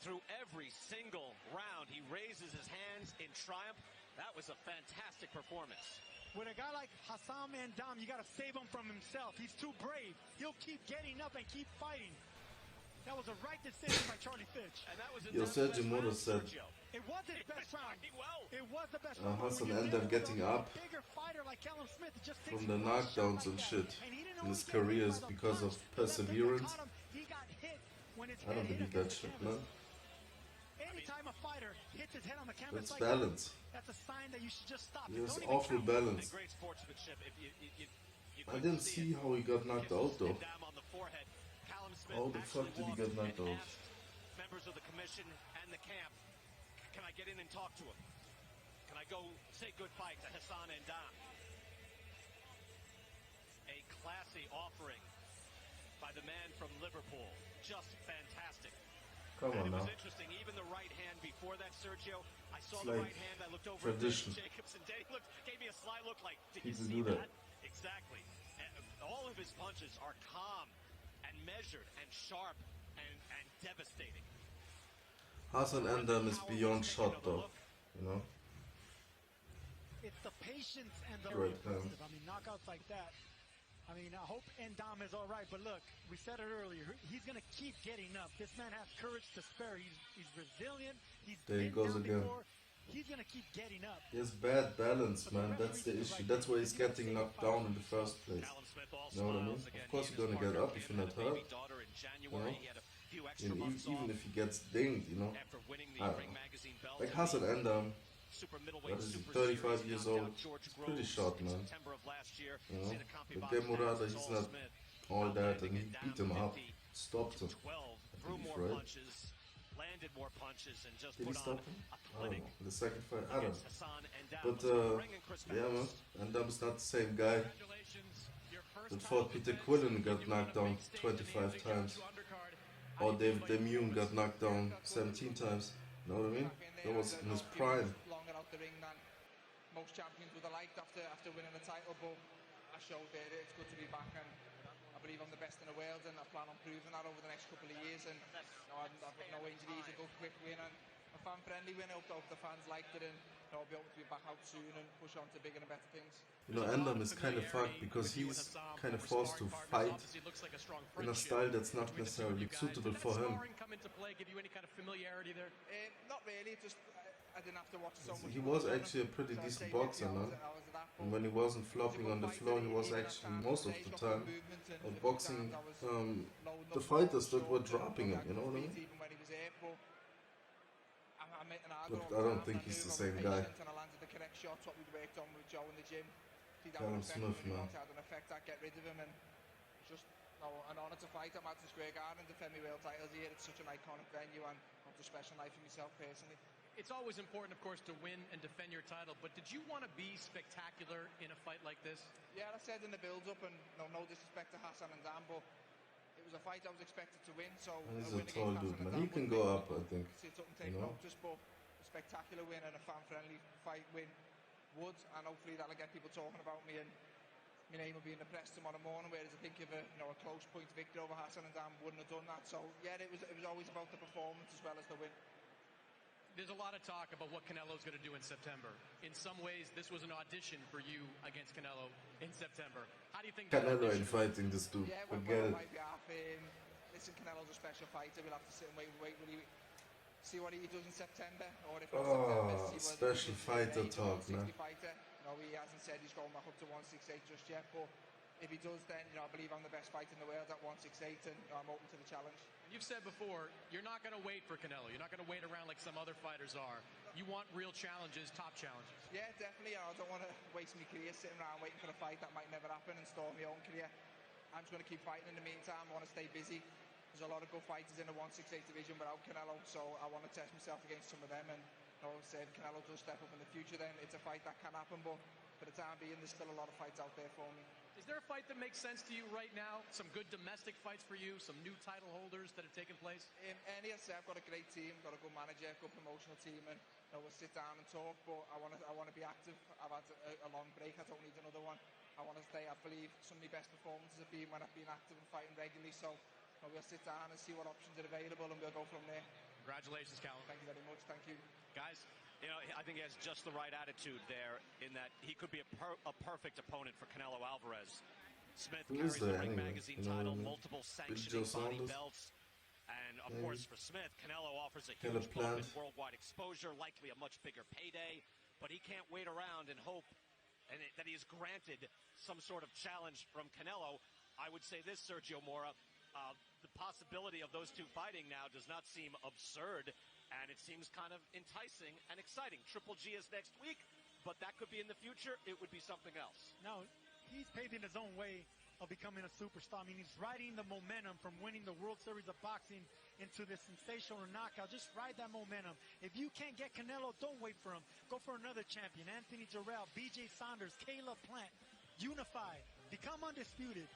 through every single round. He raises his hands in triumph. That was a fantastic performance. With a guy like Hassan Mandam, you got to save him from himself. He's too brave. He'll keep getting up and keep fighting. That was a right decision by Charlie Fitch. And that was Sergio Moro said it was his best round. It was the best round. round. Hassan ended up getting up Like Smith, from the knockdowns and shit in his career is because of perseverance. I don't believe that shit, man. Anytime a fighter hits his head on the That's canvas like balance. That's a sign that you should just stop. He has awful balance. I didn't see how he got knocked out though. How the fuck did he get knocked out? Members of the commission and the camp, can I get in and talk to him? Can I go say good fight to Hassan Mandam? A classy offering by the man from Liverpool. Just fantastic. Come on it was now. Interesting. Even the right hand before that, Sergio. I saw It's the like right hand. I looked over at Jacobson. Danny gave me a sly look like, did you see that? Exactly. And all of his punches are calm and measured and sharp and devastating. Hassan Mandam is beyond shot though, you know. It's the patience and the right I mean, knockouts like that. I mean, I hope Ndam is all right, but look, we said it earlier. He's going to keep getting up. This man has courage to spare. He's resilient. There he goes again. Before. He's going to keep getting up. He has bad balance, man. That's the issue. That's why he's getting knocked down in the first place. You know what I mean? Of course you're going to get up if you're not hurt. You know? And even if he gets dinged, you know. Like Hassan Ndam. What is he, 35 years old? He's pretty short, man. You know? But Gemurada, he's not all that, and he beat him up, stopped him. I believe, right? Landed more punches and just Did he stop him? I don't know. The second fight, I don't know. But yeah, man, Ndam's not the same guy that fought Peter Quillen and got knocked down 25 times. Or David Demune got knocked down 17 times. You know what I mean? That was in his prime. Longer out the ring than most champions would have liked after winning the title, but I showed that it's good to be back, and I believe I'm the best in the world, and I plan on proving that over the next couple of years. And I've got no injuries, a good quick win, and a fan-friendly win. I hope the fans liked it, and I'll be able to be back out soon and push on to bigger and better things. You know, Ndam is kind of fucked because he's kind of forced to fight in a style that's not necessarily suitable for him. Come into play, give you any kind of familiarity there? Not really, just I didn't have to watch so much. He was actually a pretty decent boxer, man. And when he wasn't flopping on the floor, he was actually most of the time boxing the fighters that were dropping him, you know what I mean? But I don't think he's the same guy. Callum Smith, man. Just an honour to fight at Madison Square Garden, defend my world titles here. It's such an iconic venue, and it's a special night for myself personally. It's always important, of course, to win and defend your title, but did you want to be spectacular in a fight like this? Yeah, I said in the build-up, and no disrespect to Hassan Ndam, but it was a fight I was expected to win, so he's a tall dude, man. He can go up, I think. It doesn't take notice, but a spectacular win and a fan-friendly fight win would, and hopefully that'll get people talking about me, and my name will be in the press tomorrow morning. Whereas I think if a close point victory over Hassan Ndam wouldn't have done that. So yeah, it was always about the performance as well as the win. There's a lot of talk about what Canelo's going to do in September. In some ways, this was an audition for you against Canelo in September. How do you think Canelo ain't fighting this dude? Yeah, forget it. On my behalf, listen, Canelo's a special fighter. We'll have to sit and wait. Will he see what he does in September? Or if September, special fighter talk, man. Fighter. He hasn't said he's going back up to 168 just yet, but if he does, then I believe I'm the best fighter in the world at 168, and I'm open to the challenge. You've said before, you're not going to wait for Canelo. You're not going to wait around like some other fighters are. You want real challenges, top challenges. Yeah, definitely. I don't want to waste my career sitting around waiting for a fight that might never happen and start my own career. I'm just going to keep fighting in the meantime. I want to stay busy. There's a lot of good fighters in the 168 division without Canelo, so I want to test myself against some of them. And say if Canelo does step up in the future, then it's a fight that can happen. But for the time being, there's still a lot of fights out there for me. Is there a fight that makes sense to you right now? Some good domestic fights for you? Some new title holders that have taken place? I've got a great team, got a good manager, good promotional team, and we'll sit down and talk. But I want to be active. I've had a long break. I don't need another one. I want to stay. I believe some of my best performances have been when I've been active and fighting regularly. So we'll sit down and see what options are available, and we'll go from there. Congratulations, Callum. Thank you very much. Thank you. Guys, you know, I think he has just the right attitude there in that he could be a perfect opponent for Canelo Alvarez. Smith carries the Ring Magazine title, multiple sanctioning body belts. And, of course, for Smith, Canelo offers a huge bump in worldwide exposure, likely a much bigger payday. But he can't wait around and hope that he is granted some sort of challenge from Canelo. I would say this, Sergio Mora, the possibility of those two fighting now does not seem absurd, and it seems kind of enticing and exciting. Triple G is next week, but that could be in the future. It would be something else. No, he's paving his own way of becoming a superstar. I mean, he's riding the momentum from winning the World Series of Boxing into this sensational knockout. Just ride that momentum. If you can't get Canelo, don't wait for him. Go for another champion. Anthony Jarrell, BJ Saunders, Caleb Plant. Unify. Become undisputed.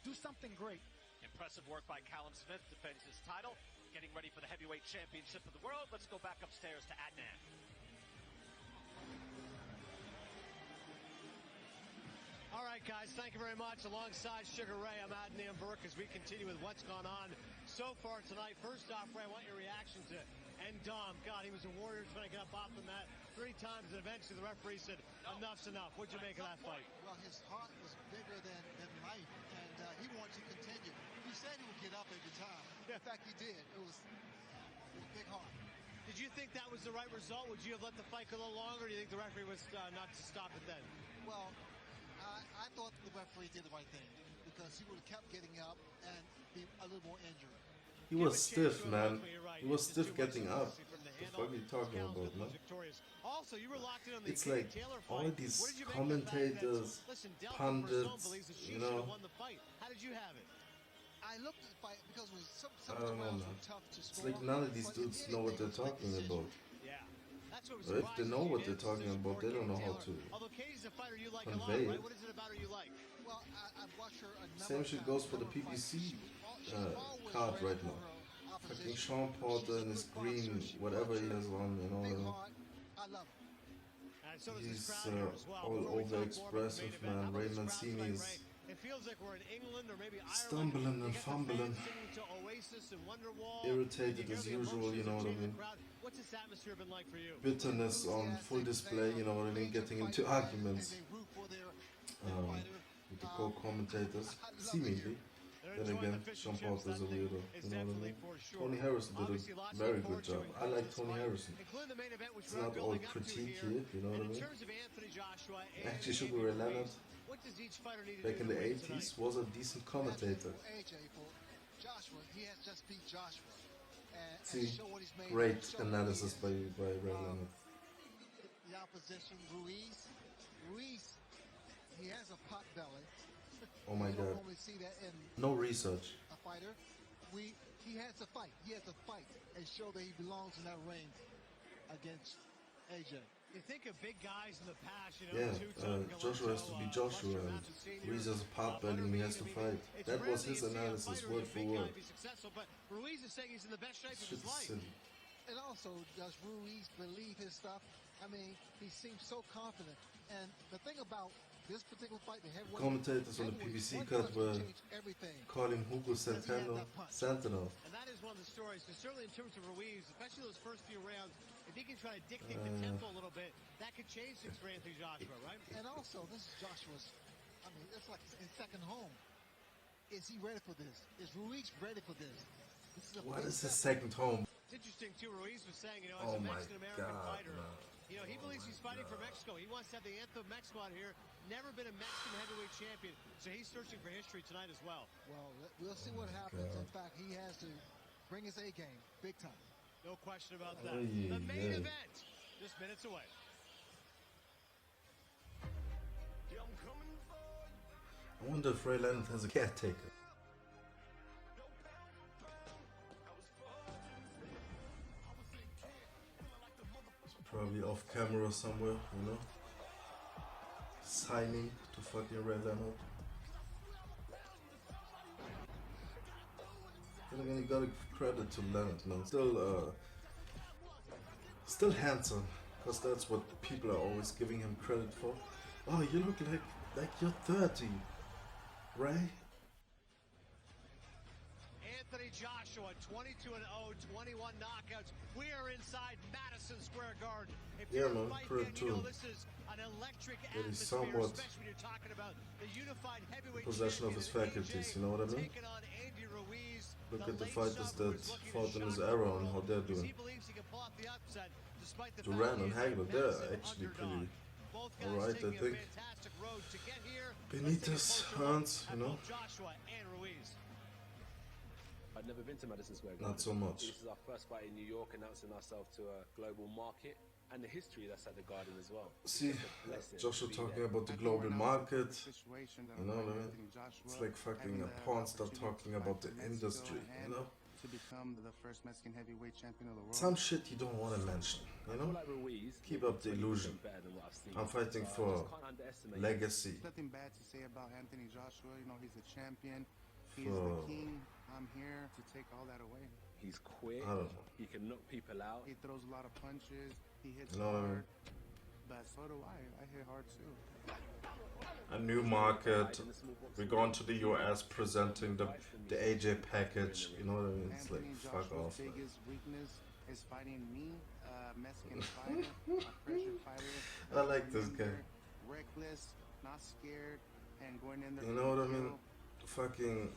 Do something great. Impressive work by Callum Smith, defends his title. Getting ready for the heavyweight championship of the world. Let's go back upstairs to Adnan. All right, guys, thank you very much. Alongside Sugar Ray, I'm Adnan Burke as we continue with what's gone on so far tonight. First off, Ray, I want your reaction to Ndom. God, he was a warrior trying to get up off the mat 3 times, and eventually the referee said, enough's enough. What'd you make of that fight? Well, his heart was bigger than life, and he wanted to continue. He said he would get up every time. In fact, he did. It was a big heart. Did you think that was the right result? Would you have let the fight go a little longer, or do you think the referee was not to stop it then? Well, I thought the referee did the right thing because he would have kept getting up and be a little more injured. He was stiff, man. He was stiff getting up. What the fuck are you talking about, man? Also, you were locked in on the It's like all these commentators, pundits, you know. How did you have it? I looked at the fight because it was some I don't know, rounds man. were tough to It's score. like none of these dudes know what they're talking about. Yeah. That's what was Or if they know what they're talking about, they don't know how to Although Katie's a fighter you like a lot, convey right? it. What is it about her you like? Well, I've watched her a number Same of shit times, goes for the number of fights. PBC She's always card ready right for now. her Fucking opposition. Sean Porter and his She's a good green, boxer. She whatever he punches, has on, you know. big and heart. I love her. And so does He's this crowd here as well. all Before we talk more about the over-expressive, main event, how man. about Ray this crowd Mancini tonight, is Ray? It feels like we're in England or maybe Ireland. stumbling and You got the fumbling. fans singing to Oasis and Wonderwall. Irritated You hear as the usual, you emotions know of what I the mean? crowd. What's this atmosphere been like for you? Bitterness on full display, you know what I mean? Getting into arguments And they root for their fighter. with the co-commentators, I love it seemingly. They're Then enjoying again, the fish Sean and chips. Porter's a That thing weirdo, is you know what I definitely mean? for sure. Tony Harrison did Obviously, a lots to very look good forward job. to I in like this Tony fight, Harrison. including the main event, which It's we're not all building up to critique here. here, you know what I And in mean? terms of Anthony Joshua and Actually, Sugar Andy Ray Ruiz, Leonard, what does each fighter need to back do in to the win 80s, tonight? was a decent commentator. For AJ, for Joshua, he has just beat Joshua. And See, show what he's made. great show what he analysis is. by Ray Leonard. The opposition, Ruiz. Ruiz, he has a pot belly. Oh my You don't god. normally see that in No research. a fighter. He has to fight. He has to fight and show that he belongs in that ring against AJ. You think of big guys in the past, you know, Yeah, Joshua has to be Joshua, and Ruiz has a pot belly and he has to fight. That was his analysis, word for word. But Ruiz is saying he's in the best shape of his Shit's life. silly. And also, does Ruiz believe his stuff? I mean, he seems so confident. And the thing about this particular fight, the heavyweight Commentators on the PBC cut were calling Hugo Centeno Sentinel. And that is one of the stories, because certainly in terms of Ruiz, especially those first few rounds, if he can try to dictate the tempo a little bit, that could change things for Anthony Joshua, right? And also, this is Joshua's, I mean, it's like his second home. Is he ready for this? Is Ruiz ready for this? This is a What big is his step. second home? It's interesting, too, Ruiz was saying, you know, as Oh a my Mexican-American God, fighter, man. you know, he believes he's fighting for Mexico. He wants to have the anthem of Mexico out here. Never been a Mexican heavyweight champion, so he's searching for history tonight as well. Well, we'll see what happens. God. In fact, he has to bring his A game big time. No question about that. Oh, The main yeah. event, just minutes away. I wonder if Ray Leonard has a caretaker. He's probably off camera somewhere, you know? Signing to fucking Ray Leonard. Then again, you gotta give credit to Leonard, man. Still handsome, because that's what people are always giving him credit for. Oh, you look like you're 30, Ray. Anthony Joshua, 22-0, 21 knockouts. We are inside Madison Square Garden. If Yeah, you're man, a fight pretty fan, you know true. this is an electric That he's atmosphere, somewhat especially when you're talking about the unified heavyweight possession of his faculties, you know what I mean? taking on Andy Ruiz. Look The at the late fighters shot that was looking to fought in his shock the era and world how they're because doing. he believes he can pull off the upset despite the Duran fact he and is a Hagler, they're massive actually underdog. pretty Both guys alright, I taking a think. fantastic road to get here. Benitez, Hans, you know? Joshua and Ruiz. I'd never been to Madison Square Garden. Not so much. This is our first fight in New York, announcing ourselves to a global market, and the history that's at the Garden as well. See, Joshua talking about the global market, you know what I mean? It's like fucking a porn star talking about the industry, you know? To become the first Mexican heavyweight champion of the world. Some shit you don't want to mention, you know? Keep up the illusion. I'm fighting for legacy. There's nothing bad to say about Anthony Joshua. You know, he's a champion. He's For- the king. I'm here to take all that away. He's quick. I don't know. He can knock people out. He throws a lot of punches. He hits You know what I hard. mean? But so do I. I hit hard too. A new market. We're going to the US presenting the AJ package. You know what I mean? It's like, Anthony fuck Joshua's off. Man. biggest weakness is fighting me, a Mexican fighter, a pressure fighter. I like this guy. Reckless, not scared, and going in there. You know what I mean? Fucking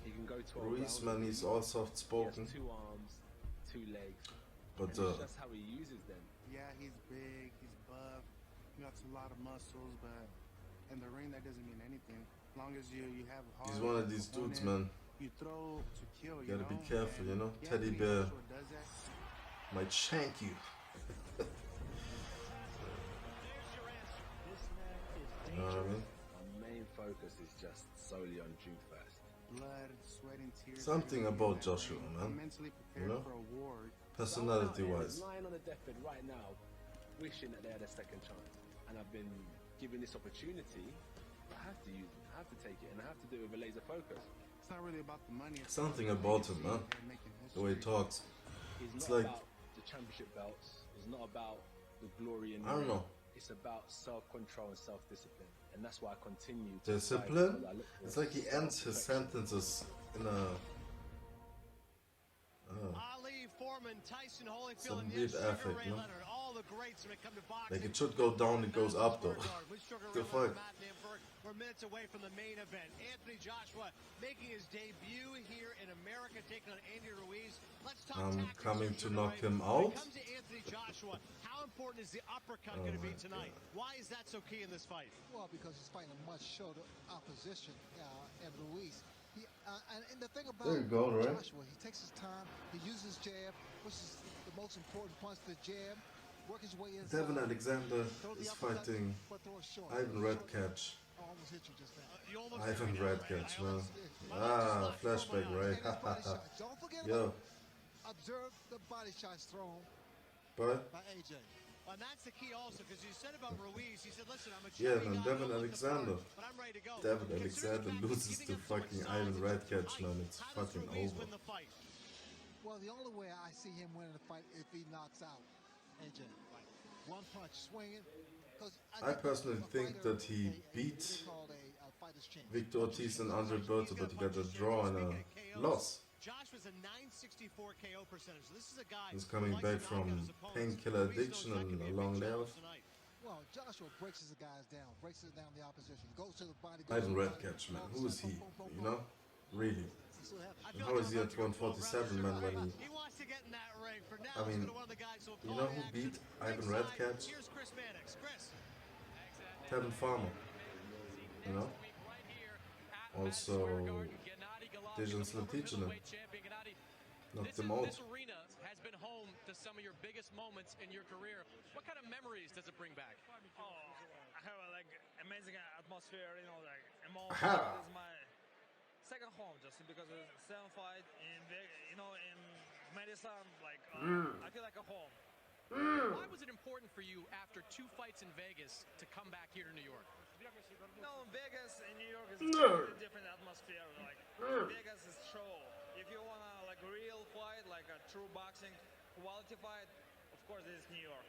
He can go 12 Ruiz, rounds. man, he's all soft He has spoken. 2 arms, 2 legs. But And it's just how he uses them. Yeah, he's big, he's buff, he got a lot of muscles, but in the ring that doesn't mean anything. As long as you have heart. he's one of these dudes, man. You throw to kill. You gotta be know? careful, you And know? yeah, Teddy Anthony bear Joshua does that. might shank you. You know what I mean? Our main focus is just solely on Duke first. Blood, sweat, and tears. Something everything about in that Joshua, ring. man. I'm mentally prepared You know? for a war. Personality-wise. Lying on a deathbed right now, wishing that they had a second chance. And I've been given this opportunity. I have to use it. I have to take it, and I have to do it with a laser focus. It's not really about the money. It's Something about about him, legacy man. and making The way he history. talks. It's It's not like- about the championship belts. It's not about the glory in the I don't ring. know. It's about self-control and self-discipline, and that's why I continue to Discipline? fight, because I look for It's like he ends his perfection. sentences in a... Ali, Foreman, Tyson, Holyfield, Some and weird Sugar affect, Ray no? Leonard. All the greats when it comes to boxing. Like it should go down, it goes up though. With Sugar The Ray fuck? Leonard, Matt Nimberg. We're minutes away from the main event. Anthony Joshua making his debut here in America, taking on Andy Ruiz. Let's talk I'm tactics coming here, to Sugar knock Ray. him When out. it comes to Anthony Joshua, how important is the uppercut Oh going to be my tonight? God. Why is that so key in this fight? Well, because he's fighting a much shorter opposition, and Ruiz. And the thing about There you go, right? Joshua, he takes his time, he uses jab, which is the most important punch, the jab, work his way inside. Devin Alexander throw the is uppercut, fighting but throw it short. Ivan Redcatch. I almost hit you just now. You almost Ivan hit me now, Ray. Redcatch, I man. almost- Ah, flashback, Ray. And his body shots. Don't forget Yo, about observe the body shots thrown but by AJ. And that's the key also, because you said about Ruiz, he said, listen, I'm a Yeah, chubby man, guy, Devin I don't look the Alexander. part, but I'm ready to go. Devin Considering Alexander the fact he's loses giving to him so much fucking size Ivan and so much Redcatch, height, man. It's how does fucking Ruiz over. win the fight? Well, the only way I see him winning the fight if he knocks out AJ. One punch swinging. I personally think that he beat Victor Ortiz and Andre Berto, but he got a draw and a loss. Josh was a 964 KO percentage. So this is a guy He's who coming likes back to knock from out his opponents. painkiller Ruiz knows addiction that and could be a big long challenge layoff. tonight. Well, Joshua breaks his guys down, breaks down the opposition, goes to the body. Ivan Redcatch, man. Who is he? You know? Really? I And feel how like is he I'm at about to go 147, man, when He wants to get in that ring. For now, I mean, he's gonna one of the guys who'll you call know who the beat action. Ivan Ringside, Redcatch? Here's Chris Mannix. Chris. Tevin Farmer. You know? Also, Dejan Slatichinen knocked him out. This arena has been home to some of your biggest moments in your career. What kind of memories does it bring back? Oh, I have a like amazing atmosphere, you know, like Aha. This is my second home just because it's seven fight in you know, in Madison, like I feel like a home. Why was it important for you after 2 fights in Vegas to come back here to New York? You know, Vegas and New York is totally different atmosphere. Like Vegas is show. If you wanna like real fight, like a true boxing quality fight, of course it is New York.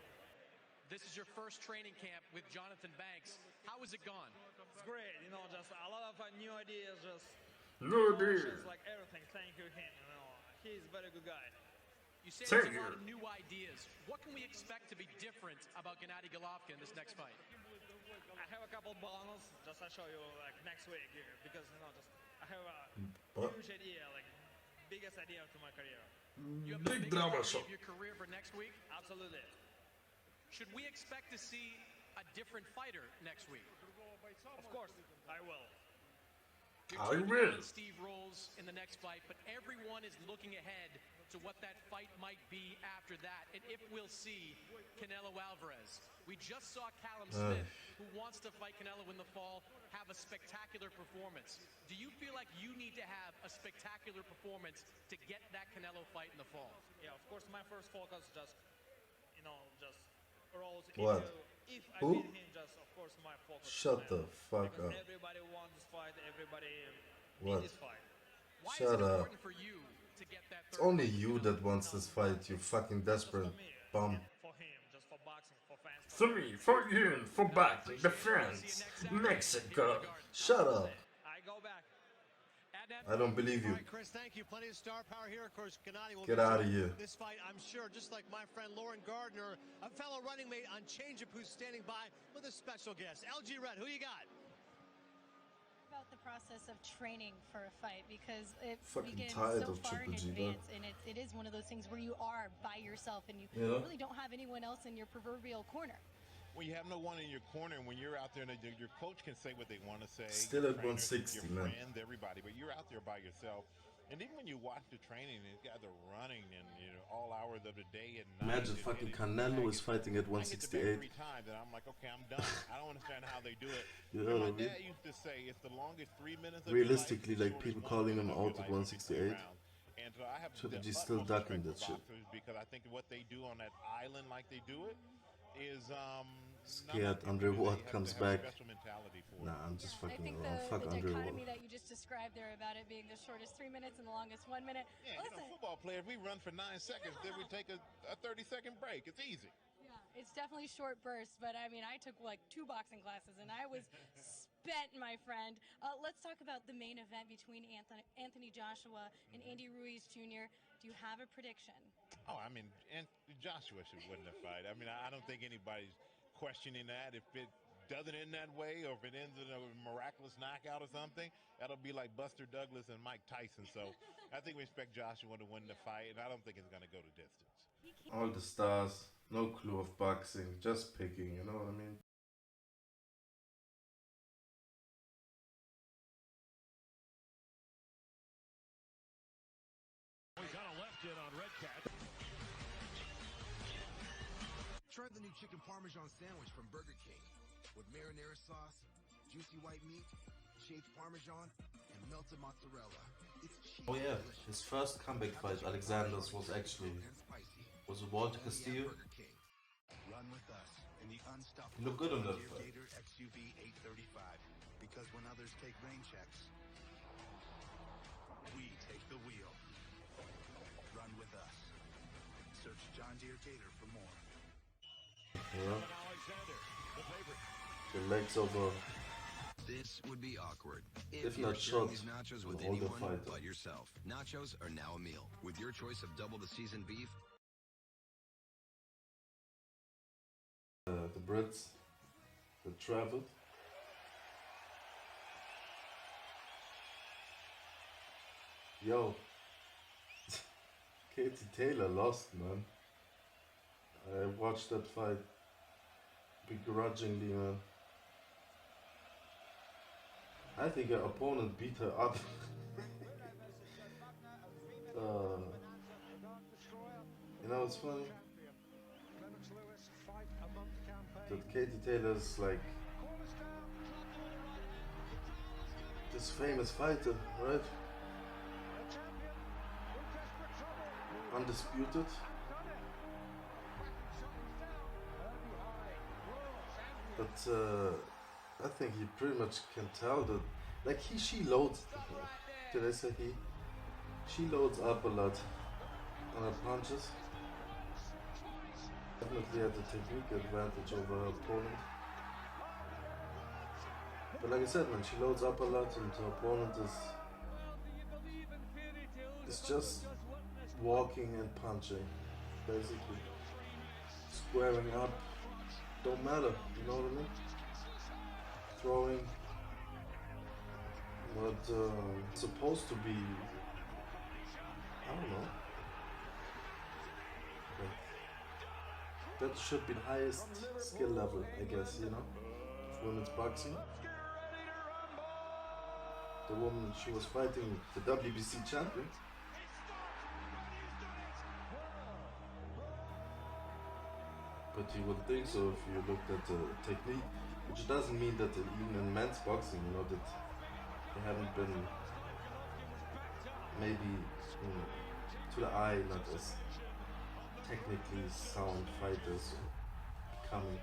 This is your first training camp with Jonathan Banks. How has it gone? It's great, you know, just a lot of new ideas, just No deal. Like everything, thank you him. You know, he's a very good guy. You say there's a lot of new ideas. What can we expect to be different about Gennady Golovkin in this next fight? I have a couple bonus, just I'll show you like next week because you know, just I have a huge idea, like biggest idea to my career. You have the biggest idea of your career for next week? Absolutely. Should we expect to see a different fighter next week? Of course, I will. You're taking on Steve Rolls in the next fight, but everyone is looking ahead to what that fight might be after that, and if we'll see Canelo Alvarez. We just saw Callum Smith, who wants to fight Canelo in the fall, have a spectacular performance. Do you feel like you need to have a spectacular performance to get that Canelo fight in the fall? Yeah, of course, my first focus just, you know, just Rolls. What? If I beat him, just of course my focus. Shut the fuck up. Everybody wants this fight. Everybody What? needs this fight. Why Shut is it up. important for you to get that It's only you that wants this fight, you fucking desperate bum. For him, just for boxing, for fans. For me, for you, for boxing, the fans, Mexico. Shut up. I go back. I don't believe you. All right, Chris, thank you. Plenty of star power here. Of course, Gennady will Get out of here. This fight, I'm sure, just like my friend Lauren Gardner, a fellow running mate on Change Up, who's standing by with a special guest. LG Red, who you got? About the process of training for a fight, because it Fucking begins tired so of far in Triple G, advance, and it is one of those things where you are by yourself and you really don't have anyone else in your proverbial corner. When you have no one in your corner, and when you're out there, and your coach can say what they want to say. Still at trainers, 160, your man. friends, everybody, but you're out there by yourself. And even when you watch the training, these guys are running and all hours of the day and night. Imagine fucking Canelo is fighting at 168. 3 times, and I'm like, okay, I'm done. I don't understand how they do it. You know what I My mean? dad used to say, it's the longest 3 minutes. Realistically, like people calling him out at 168. And so I have Triple G's still ducking that shit. because I think what they do on that island, like they do it, is Scared Andre Ward comes back. Nah, I'm just I fucking think around. Fuck the Andre Ward. dichotomy that you just described there about it being the shortest 3 minutes and the longest 1 minute. Yeah, Listen, football players, we run for 9 seconds, then we take a 30-second break. It's easy. yeah, it's definitely short bursts, but I mean, I took like 2 boxing classes and I was spent, my friend. Let's talk about the main event between Anthony Joshua and Andy Ruiz Jr. Do you have a prediction? Oh, I mean, and Joshua should win the fight. I mean, I don't think anybody's questioning that. If it doesn't end that way, or if it ends in a miraculous knockout or something, that'll be like Buster Douglas and Mike Tyson. So I think we expect Joshua to win the fight, and I don't think it's going to go the distance. All the stars, no clue of boxing, just picking, you know what I mean? We got a left in on Red Cat. Try the new chicken parmesan sandwich from Burger King with marinara sauce, juicy white meat, shaved parmesan, and melted mozzarella. It's cheap. Oh yeah, his first comeback fight, Alexander's, was actually it Walter Castillo. Run with us in the unstoppable He looked good on that fight. Gator XUV 835, because when others take rain checks, we take the wheel. Run with us. Search John Deere Gator for more. Yeah. Alexander, the favorite. The legs over. This would be awkward If you're not sharing shot, these nachos with all the anyone fighter. but yourself. Nachos are now a meal. With your choice of double the seasoned beef, The Brits that traveled. Yo, Katie Taylor lost, man. I watched that fight begrudgingly, man. I think her opponent beat her up. You know what's funny? That Katie Taylor's like this famous fighter, right? Undisputed. But I think he pretty much can tell that, like she loads. Did I say he? She loads up a lot on her punches. Definitely had the technique advantage over her opponent. But like I said, man, she loads up a lot and her opponent is It's just walking and punching, basically. Squaring up, don't matter, you know what I mean? Throwing, but supposed to be, I don't know. But that should be the highest skill level, I guess, you know, of women's boxing. The woman, she was fighting the WBC champion. But you would think so if you looked at the technique, which doesn't mean that even in men's boxing, you know, that they haven't been maybe to the eye not as technically sound fighters coming.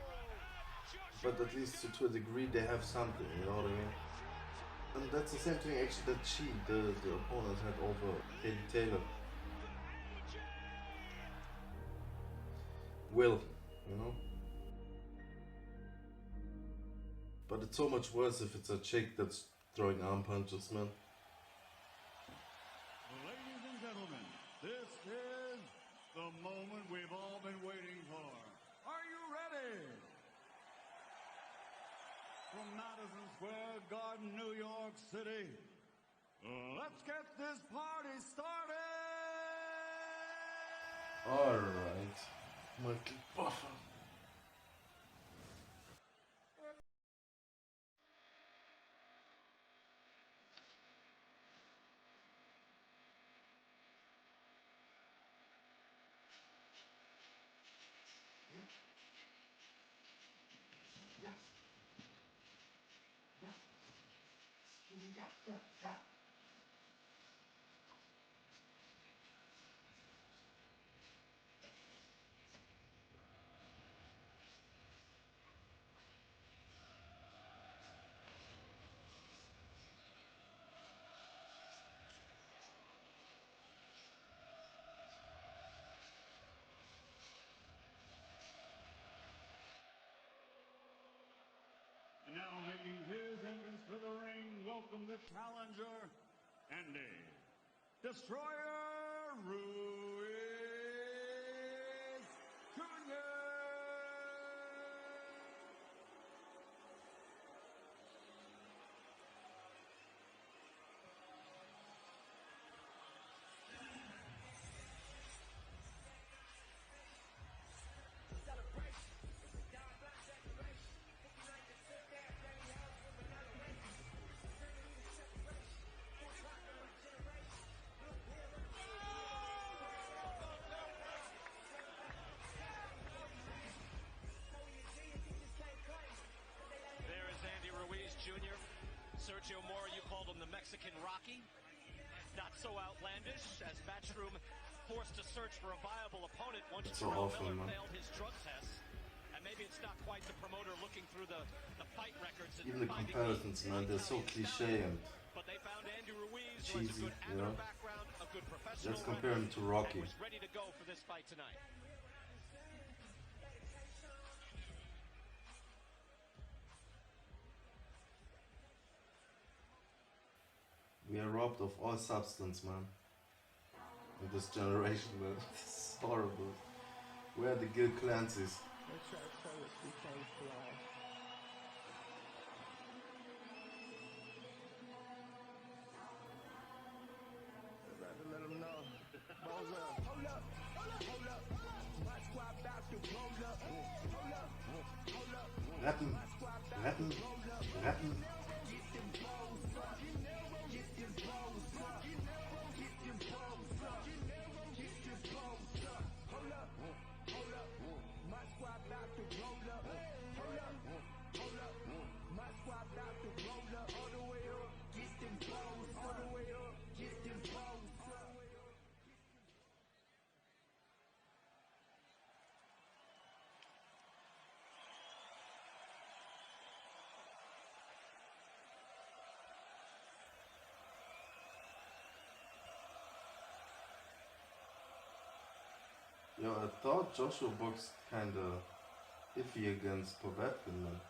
But at least to a degree they have something, you know what I mean? And that's the same thing actually that the opponent had over Katie Taylor. Will, you know? But it's so much worse if it's a chick that's throwing arm punches, man. Ladies and gentlemen, this is the moment we've all been waiting for. Are you ready? From Madison Square Garden, New York City, let's get this party started! Alright, Michael Buffer. And now making his entrance to the ring, welcome the challenger, Andy Destroyer Ruiz Jr. Jr. Sergio Mora, you called him the Mexican Rocky. Not so outlandish as Matchroom forced to search for a viable opponent once Terrell Miller failed his drug tests. And maybe it's not quite the promoter looking through the fight records. And even the comparisons, man, they're so cliche and but they found Andy Ruiz, cheesy, a good you know. background, a good professional. Let's compare him to Rocky. Was ready to go for this fight tonight. We are robbed of all substance, man. In this generation, man. This is horrible. Where are the Gil Clancy's? Let them know. Hold up. Hold up. Hold up. My squad about to roll up. Hold up. Hold up. Retten. Retten. Retten. Yo, I thought Joshua boxed kinda iffy against Povetkin, man.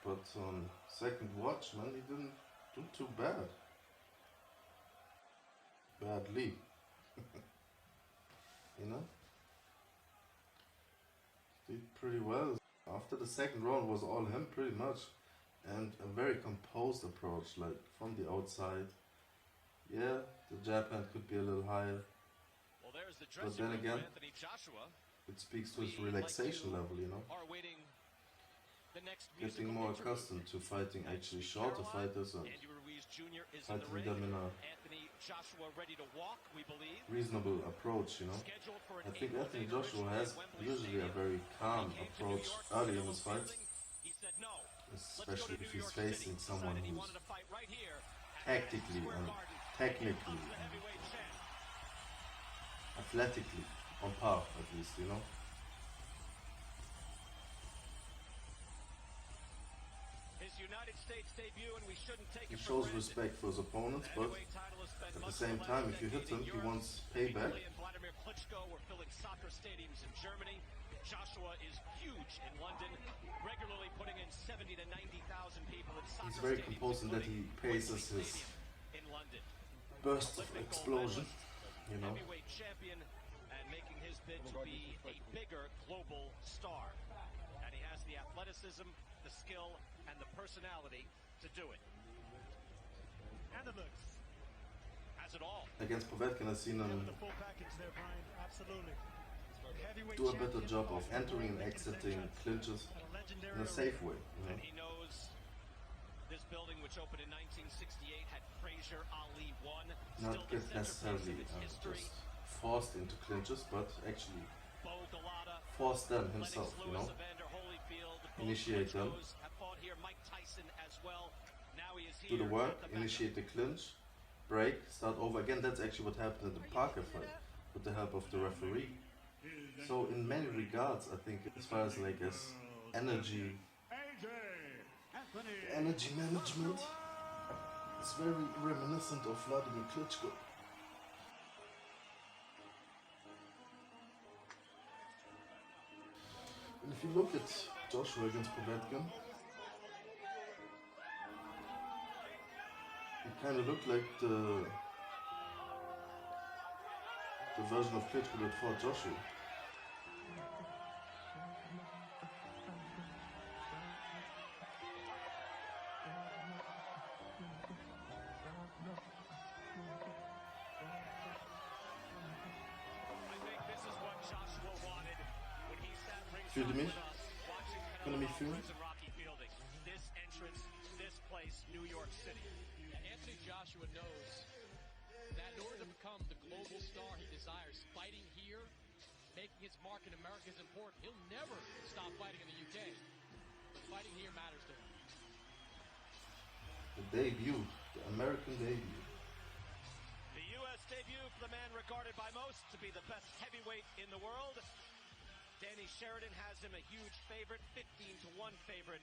But on second watch, man, he didn't do too bad. Badly. You know? Did pretty well. After the second round was all him pretty much. And a very composed approach, like from the outside. Yeah, the jab hand could be a little higher. Well, there's the But then again, Anthony Joshua. it speaks to his relaxation level, you know? Getting more accustomed to fighting actually shorter fighters and fighting them in a reasonable approach, you know? I think Anthony Joshua has usually a very calm approach early in his fights, especially if he's facing someone who's tactically and technically and athletically on par, at least, you know? He shows respect for his opponents, but at the same time, if you hit him, he wants payback. Joshua is huge in London, regularly putting in 70 to 90,000 people in soccer. He's very composed in that he paces his burst of explosion, you know. Heavyweight champion and making his bid to be a bigger global star. And he has the athleticism, the skill, and the personality to do it. And the looks. Has it all. Against Povetkin, I've seen him do a better job of entering and exiting clinches in a safe way. You know? And he knows this building, which opened in 1968, had Frazier Ali won. Not get necessarily just forced into clinches, but actually force them himself, you know? Initiate them. Do the work, initiate the clinch, break, start over again. That's actually what happened in the Parker fight with the help of the referee. So in many regards, I think as far as like as energy management, it's very reminiscent of Vladimir Klitschko. And if you look at Joshua against Povetkin, it kind of looked like the version of Klitschko that fought Joshua. Feel me? Can you feel me? This entrance, this place, New York City. Anthony Joshua knows that in order to become the global star he desires, fighting here, making his mark in America is important. He'll never stop fighting in the UK. But fighting here matters to him. The debut, the American debut. The U.S. debut for the man regarded by most to be the best heavyweight in the world. Danny Sheridan has him a huge favorite, 15-1 favorite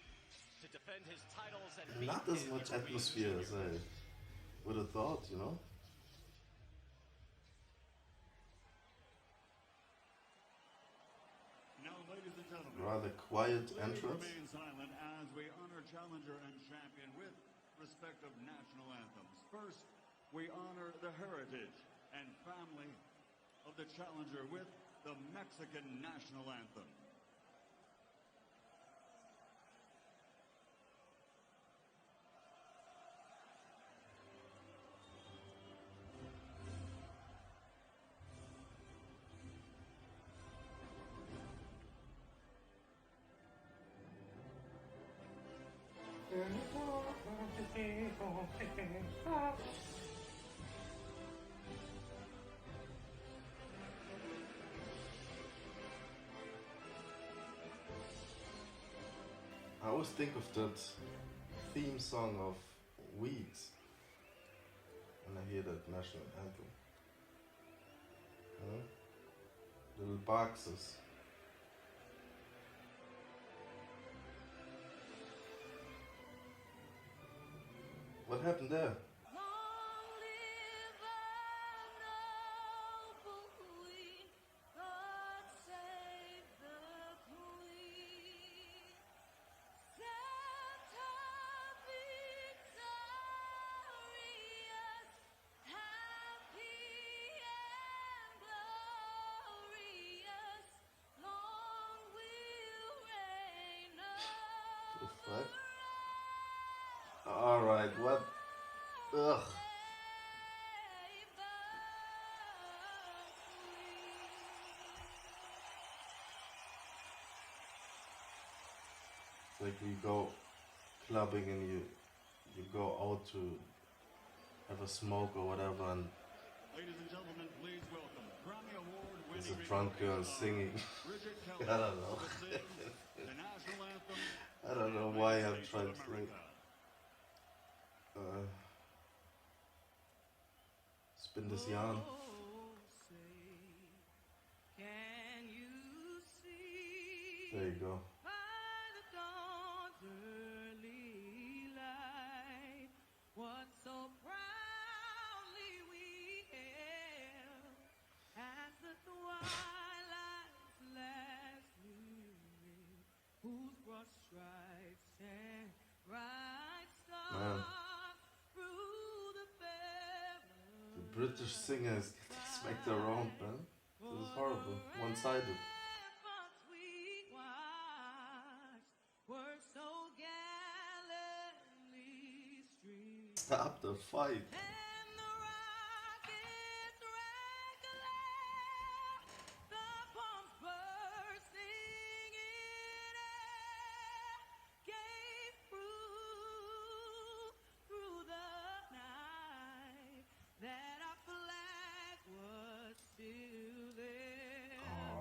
to defend his titles and not as much atmosphere as I would have thought, you know. Now, ladies and gentlemen, rather quiet entrance. Remain silent as we honor challenger and champion with respective national anthems. First, we honor the heritage and family of the challenger with the Mexican national anthem. I always think of that theme song of Weeds when I hear that national anthem. Little boxes. What happened there? The fuck? Alright, what? Ugh. It's like you go clubbing and you go out to have a smoke or whatever, and Ladies and gentlemen, please welcome Grammy Award winning there's a drunk girl singing. I don't know. the national anthem. I don't know why I'm trying to like spin this yarn. There you go. What so proudly we hailed as the twilight's last gleaming, whose broad stripes and bright stars through the fair. The British singers getting smacked around, man. This is horrible. One-sided. Stop the fight.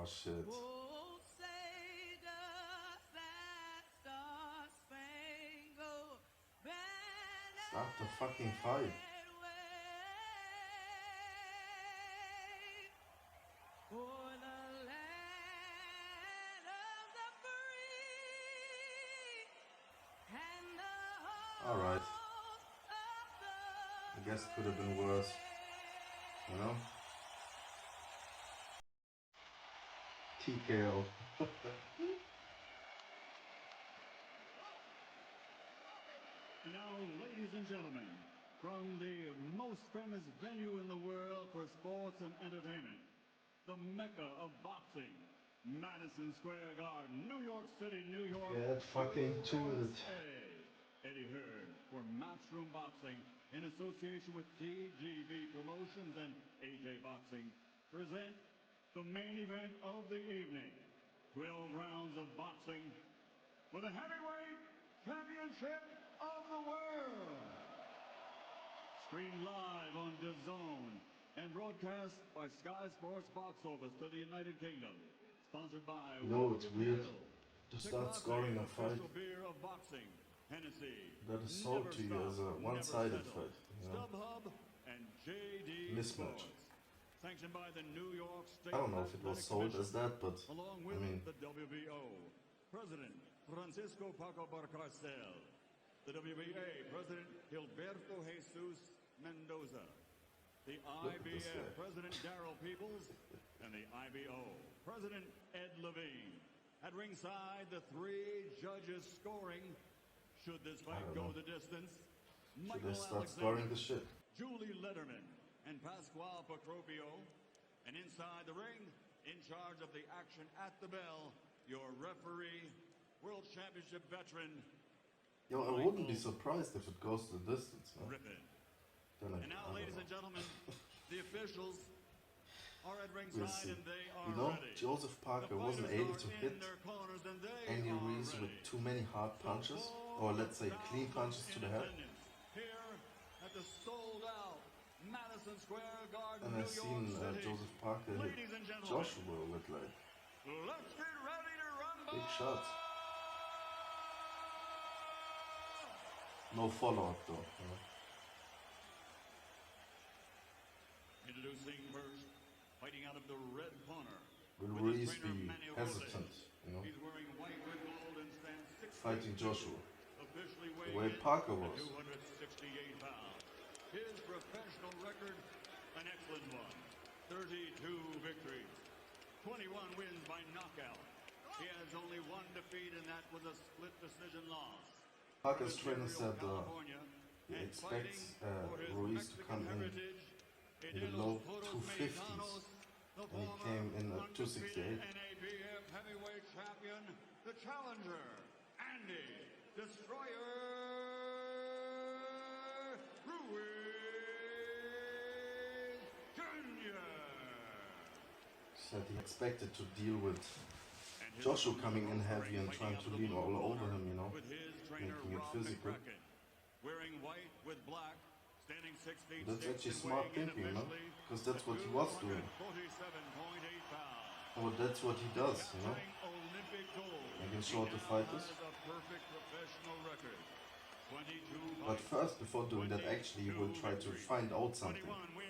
Oh shit. Stop the fucking fight. Alright. I guess it could have been worse. You know? TKO. Now, ladies and gentlemen, from the most famous venue in the world for sports and entertainment, the Mecca of boxing, Madison Square Garden, New York City, New York. Get fucking to it. Eddie Hearn for Matchroom Boxing in association with TGB Promotions and AJ Boxing present the main event of the evening. 12 rounds of boxing for the heavyweight championship of the world. Streamed live on DAZN and broadcast by Sky Sports Box Office to the United Kingdom. Sponsored by No, it's weird to start scoring a fight beer of boxing, Hennessy. that is sold to you as a one-sided fight. You know? StubHub and JD Mismatch. Sports. Sanctioned by the New York State I don't know if it was sold as that, but along I with mean, the WBO. President Francisco Paco Barcarcel. The WBA President Gilberto Jesus Mendoza. The IBF President Darrell Peoples. And the IBO President Ed Levine. At ringside, the three judges scoring. Should this fight go the distance? should they start scoring the shit? Julie Letterman and Pasquale Pacropio. And inside the ring, in charge of the action at the bell, your referee, World Championship veteran. Yo, I wouldn't be surprised if it goes the distance, man. And now, ladies and gentlemen, the officials are at We'll ringside see. and they are You know, ready. Joseph Parker wasn't able to hit Andy Ruiz with too many hard punches, or let's say clean punches to the head. Here at the sold-out Madison Square Garden, And I've seen Joseph Parker hit Joshua with like let's get ready to rumble. big shots. No follow-up though. You know? Introducing first, fighting out of the red corner. Will Ruiz be hesitant, you know, He's wearing white with gold and stands 6 fighting Joshua? officially The weighing way in Parker at was. 268 pounds. His professional record, an excellent one. 32 victories, 21 wins by knockout. He has only one defeat, and that was a split decision loss. Parker's trainer said he expects Ruiz to come in the low 250s, and he came in at 268. NABF heavyweight champion, the challenger, Andy Destroyer Ruiz Jr. Said he expected to deal with Joshua coming in heavy and trying to lean all over him, you know, making it physical. Wearing white with black, standing 6 feet. That's actually smart thinking, no? Because that's what he was doing. Or that's what he does, you know? Making sure to fight this. But first, before doing that, actually, he will try to find out something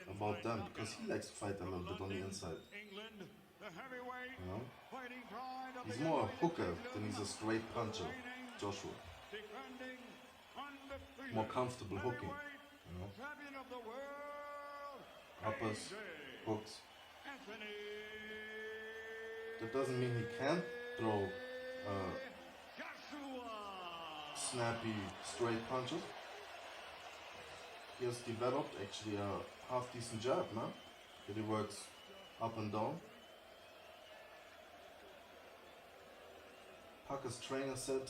about them, because he likes to fight a little bit on the inside. You know? He's more a hooker than he's a straight puncher, Joshua. More comfortable hooking, you know? Uppers, hooks. That doesn't mean he can't throw snappy, straight punches. He has developed actually a half-decent jab, man. That he works up and down. Parker's trainer said,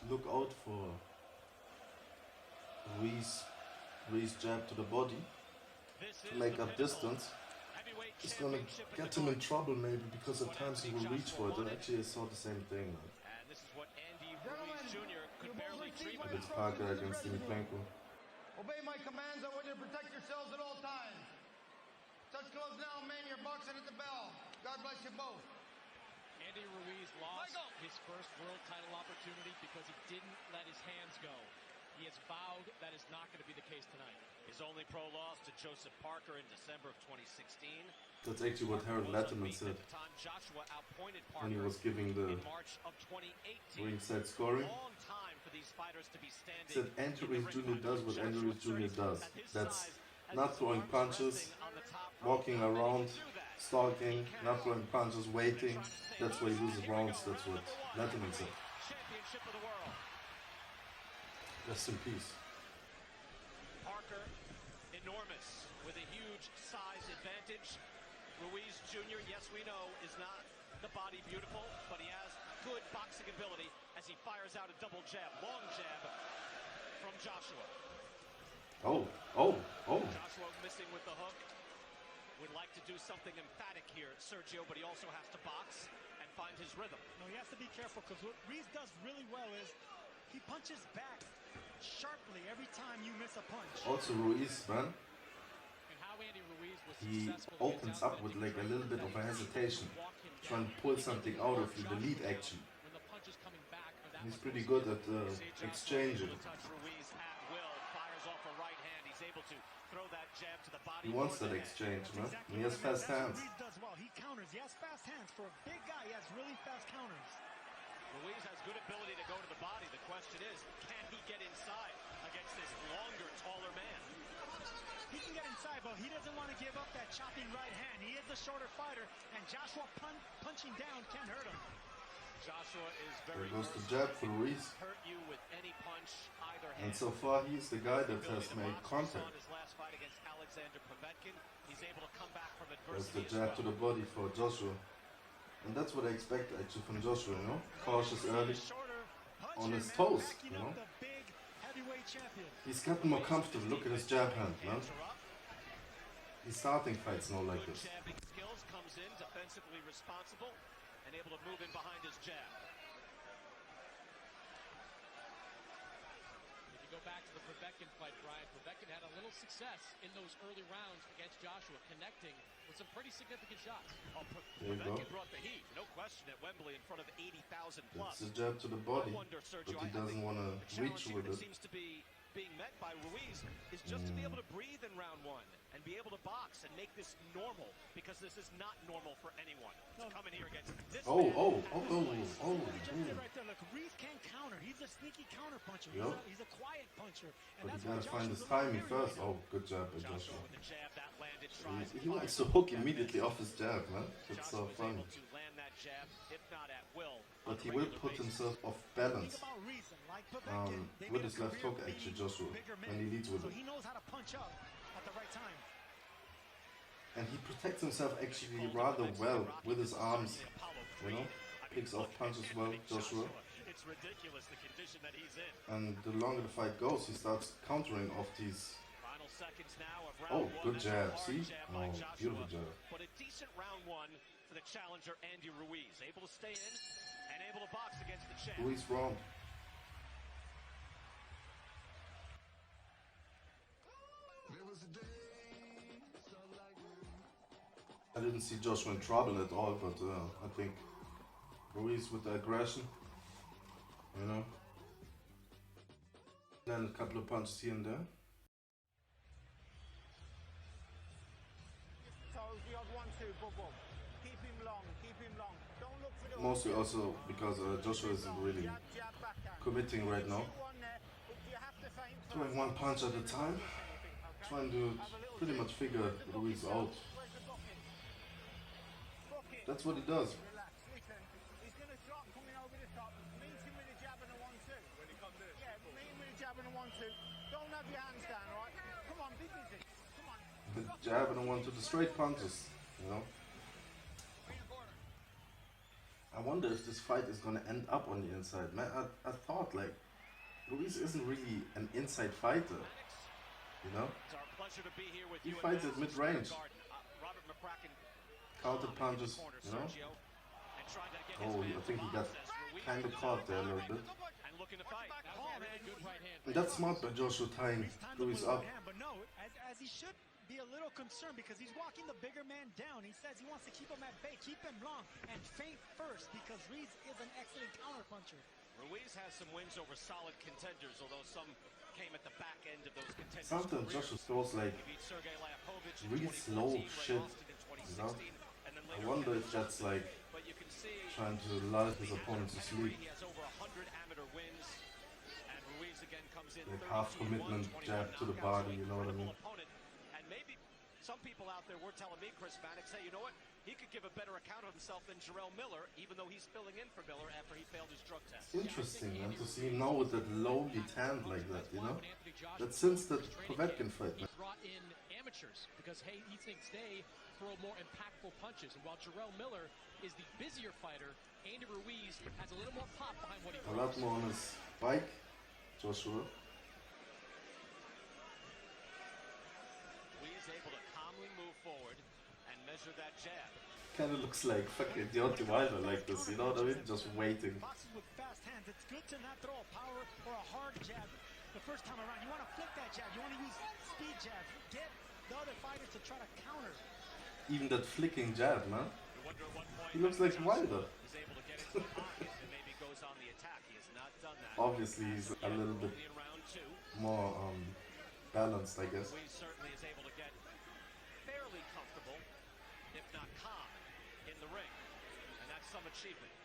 look out for Ruiz jab to the body to make up distance. It's gonna get him in trouble maybe, because at times he will reach for it, and actually I saw the same thing. But it's Parker against Dimiplenko. Obey my commands. I want you to protect yourselves at all times. Touch gloves now, man. You're boxing at the bell. God bless you both. Andy Ruiz lost his first world title opportunity because he didn't let his hands go. He has vowed that is not going to be the case tonight. His only pro loss to Joseph Parker in December of 2016. That's actually what Harold Letterman said when he was giving the ringside scoring. He said Andy Ruiz Jr. does what Andy Ruiz Jr. does. That's not throwing punches, walking around, stalking, not throwing punches, waiting. That's why he loses rounds. That's what Letterman said. Rest in peace. Parker, enormous, with a huge size advantage. Ruiz Jr., yes, we know, is not the body beautiful, but he has good boxing ability as he fires out a double jab, long jab from Joshua. Joshua missing with the hook. Would like to do something emphatic here, Sergio, but he also has to box and find his rhythm. No, he has to be careful, because what Ruiz does really well is he punches back sharply every time you miss a punch. Also Ruiz, man, he opens up with like a little bit of a hesitation, trying to pull something out of you, the lead action. He's pretty good at exchanging. He wants that exchange, man. He has fast hands. Ruiz does well. He counters. He has fast hands. For a big guy, he has really fast counters. Ruiz has good ability to go to the body. The question is, can he get inside against this longer, taller man? He can get inside, but he doesn't want to give up that chopping right hand. He is the shorter fighter, and Joshua punching down can't hurt him. Joshua is very There goes the jab for Ruiz. hurt you with any punch, either hand. And so far he's the guy that has made contact. His last fight against Alexander Povetkin, he's able to come back from There's the adversity. jab to the body for Joshua. And that's what I expect actually from Joshua, you know? Cautious early, on his toes, you know? He's gotten more comfortable. Look at his jab hand, man. He's starting fights now like this. Jabbing skills, comes in defensively responsible and able to move in behind his jab. If you go back to the Povetkin fight, Brian, Povetkin had a little success in those early rounds against Joshua, connecting with some pretty significant shots. There you go. Povetkin brought the heat, no question, at Wembley in front of 80,000 plus. It's a jab to the body, but he doesn't want to reach with it. Seems to be being met by Ruiz is just to be able to breathe in round one and be able to box and make this normal, because this is not normal for anyone to come in here against this Right there, look, Ruiz can't counter. He's a sneaky counter puncher. Yep. He's a quiet puncher. But he gotta find his timing first. Oh, good jab by Joshua. He likes to hook immediately off his jab, man. It's so funny. But he will put himself off balance with his left hook, actually, Joshua, when he leads with it. He knows how to punch up at the right time. And he protects himself actually rather well with his arms, you know? Picks off punches well, Joshua. It's ridiculous the condition that he's in. And the longer the fight goes, he starts countering off these. Final seconds now of round one. Good jab, see? Jab Oh, beautiful jab. But a decent round one for the challenger, Andy Ruiz. Able to stay in and able to box against the champ. Ruiz wrong. I didn't see Joshua in trouble at all, but I think Ruiz with the aggression, you know, then a couple of punches here and there. Mostly also because Joshua isn't really committing right now. Throwing one punch at a time, trying to pretty much figure Ruiz out. That's what he does. He's going to drop coming over the top. Meet him with a jab and a 1-2. When he comes in? Yeah, meet him with a jab and a 1-2. Don't have your hands down, right? Come on, be busy. Come on. The jab and a 1-2, the straight punches, you know. I wonder if this fight is going to end up on the inside. Man, I thought, like, Ruiz isn't really an inside fighter, you know. He fights at mid-range. Counter punches, you know. Oh, I think he got kind of caught there a little bit. And that's smart by Joshua tying Ruiz up. But no, as he should be a little concerned because he's walking the bigger man down. He says he wants to keep him at bay, keep him long, and feint first because Ruiz is an excellent counter puncher. Ruiz has some wins over solid contenders, although some came at the back end of those contenders. Sometimes Joshua throws like really slow shit, you know. I wonder if that's like trying to lull his opponent to sleep. Like half commitment jab to the body, you know what I mean? And maybe some people out there were telling me, Chris Mannix, say, you know what? He could give a better account of himself than Jarrell Miller, even though he's filling in for Miller after he failed his drug test. Interesting, man, to see him now with that lowly hand like that, you know? That since that Povetkin fight, man. He brought in amateurs because, hey, he thinks they throw more impactful punches. And while Jarrell Miller is the busier fighter, Andy Ruiz has a little more pop behind what he throws. A lot more on his bike, Joshua. Ruiz able to calmly move forward and measure that jab. Kind of looks like fucking Deontay Wilder like this, you know what I mean? Just waiting. Boxes with fast hands, it's good to not throw a power or a hard jab the first time around. You want to flick that jab. You want to use speed jabs. Get the other fighters to try to counter. Even that flicking jab, man. He looks like Wilder. Obviously, he's a little bit more balanced, I guess. Ruiz certainly is able to get fairly comfortable, if not calm, in the ring. And that's some achievement.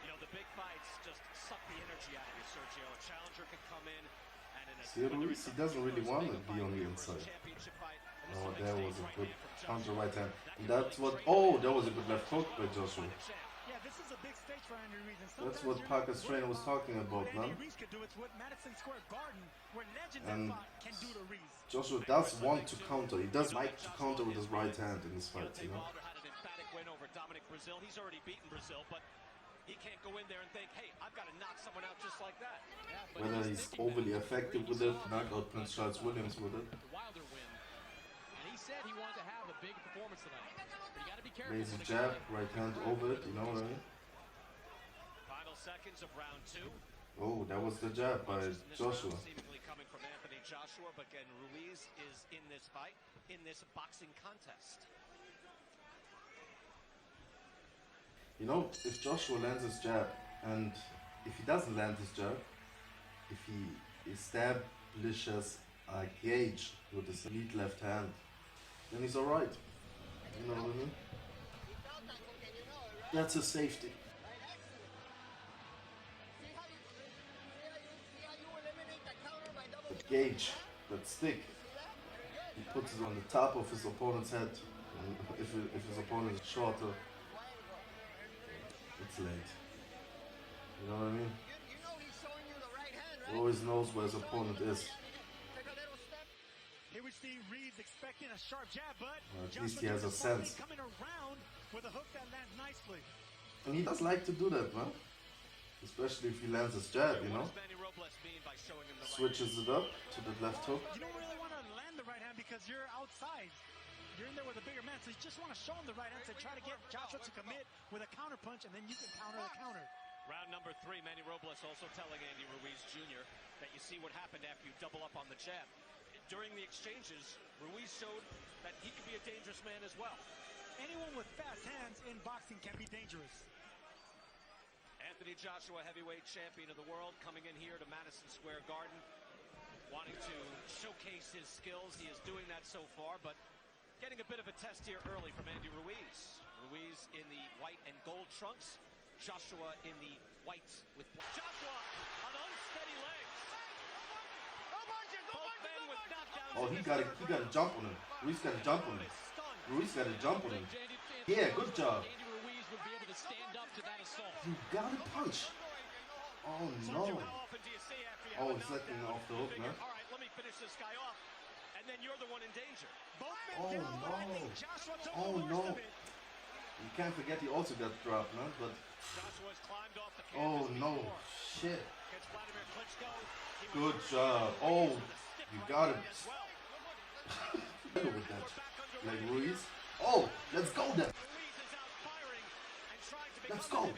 You know, the big fights just suck the energy out of you, Sergio. A challenger can come in and in a... See, Ruiz, he doesn't really want to be on the inside. Oh, there was a good counter right hand. And that's what... Oh, that was a good left hook by Joshua. Yeah, this is a big stage for Andy Ruiz. That's what Parker's trainer was talking about, man. And Joshua does want to counter. He does like to counter with his right hand in this fight, you know. He's already beaten Brazil, but he can't go in there and think, hey, I've got to knock someone out just like that. Whether he's overly effective with it, knock out Prince Charles Williams with it. Wilder win. And he said he wanted to have a big performance tonight. But you got to be careful. Lazy jab, right hand over it, you know what I mean? Final seconds of round two. Oh, that was the jab by Joshua. Seemingly coming from Anthony Joshua, but again, Ruiz is in this fight, in this boxing contest. You know, if Joshua lands his jab, and if he doesn't land his jab, if he establishes a gauge with his lead left hand, then he's alright. You know what I mean? That's a safety. That gauge, that stick, he puts it on the top of his opponent's head. And if his opponent is shorter, it's late. You know what I mean? He always knows where his opponent is. Here we see Ruiz expecting a sharp jab, but at least he has a sense. Coming around with a hook that lands nicely. And he does like to do that, man. Especially if he lands his jab, you know? Switches it up to the left hook. You don't really want to land the right hand because you're outside. You're in there with a bigger man, so you just want to show him the right hand to try to get Joshua to commit with a counter punch, and then you can counter the counter. Round number 3, Manny Robles also telling Andy Ruiz Jr. that you see what happened after you double up on the jab. During the exchanges, Ruiz showed that he could be a dangerous man as well. Anyone with fast hands in boxing can be dangerous. Anthony Joshua, heavyweight champion of the world, coming in here to Madison Square Garden, wanting to showcase his skills. He is doing that so far, but getting a bit of a test here early from Andy Ruiz. Ruiz in the white and gold trunks. Joshua in the white with black. Joshua on unsteady legs. Both men with knockdowns. Oh, he got to jump on him. Ruiz got to jump on him. Ruiz got to jump on him. Yeah, good job. Andy Ruiz would be able to stand up to that assault. You got to punch. Oh no. Oh, he's letting off the hook, man. All right, let me finish this guy off, and then you're the one in danger. Oh no. Oh no. You can't forget he also got dropped, man. But oh no, shit. Good job. Oh, you got him. With that, like Ruiz. Oh, let's go then. Let's go.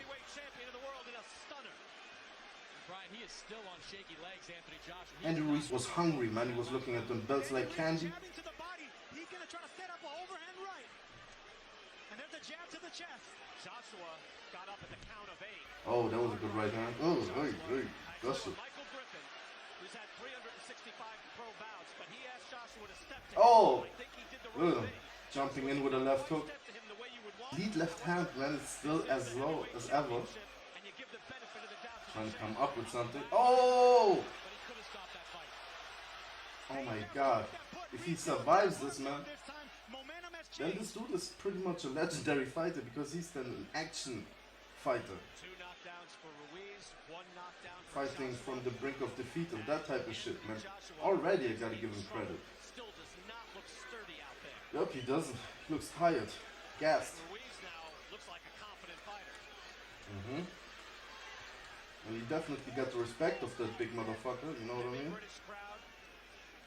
Brian, he is still on shaky legs, Anthony Joshua. Andy Ruiz was hungry, man. He was looking at them belts like candy. He's gonna try to set up an overhand right. And there's a jab to the chest. Joshua got up at the count of 8. Oh, that was a good right hand. Oh, hey, that's it. Michael Griffin, who's had 365 pro bouts, but he asked Joshua to step to him. Oh, I think he did the right thing. jumping in with a left hook. Lead left hand, man, is still as low as ever. Trying to come up with something. Oh! Oh my god. If he survives this, man, then this dude is pretty much a legendary fighter because he's an action fighter. 2 knockdowns for Ruiz, 1 knockdown for Fighting from the brink of defeat and that type of shit, man. Already I gotta give him credit. Still does not look sturdy out there. Yup, he doesn't. He looks tired. Gassed. Ruiz now looks like a confident fighter. And he definitely got the respect of that big motherfucker, you know what I mean? British crowd,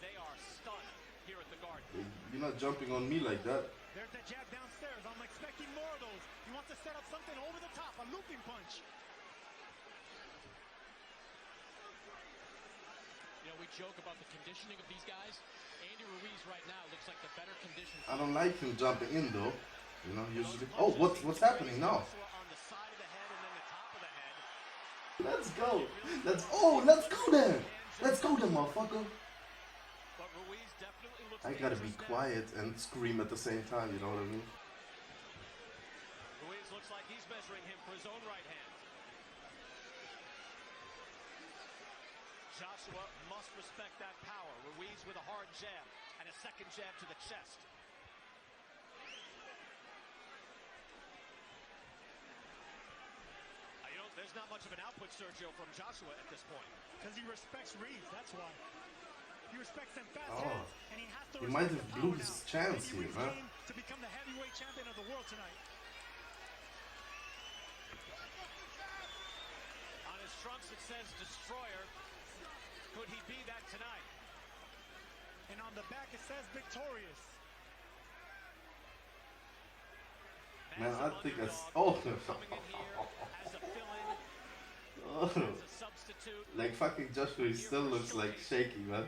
they are stunned here at the Garden. You're not jumping on me like that. There's that jab downstairs. I'm expecting more of those. He wants to set up something over the top, a looping punch. You know, we joke about the conditioning of these guys. Andy Ruiz right now looks like the better conditioned. I don't like him jumping in though. You know, usually. Oh, what's happening now? Let's go. Let's go then. Let's go then, motherfucker. I gotta be quiet and scream at the same time, you know what I mean? Ruiz looks like he's measuring him for his own right hand. Joshua must respect that power. Ruiz with a hard jab and a second jab to the chest. There's not much of an output, Sergio, from Joshua at this point. Because he respects Ruiz, that's why. He respects them fast and he has to he might have blew his chance here, man. To become the heavyweight champion of the world tonight. On his trunks it says Destroyer. Could he be that tonight? And on the back it says Victorious. Man, I think that's... Oh! Like fucking Joshua, he still looks like shaky, man.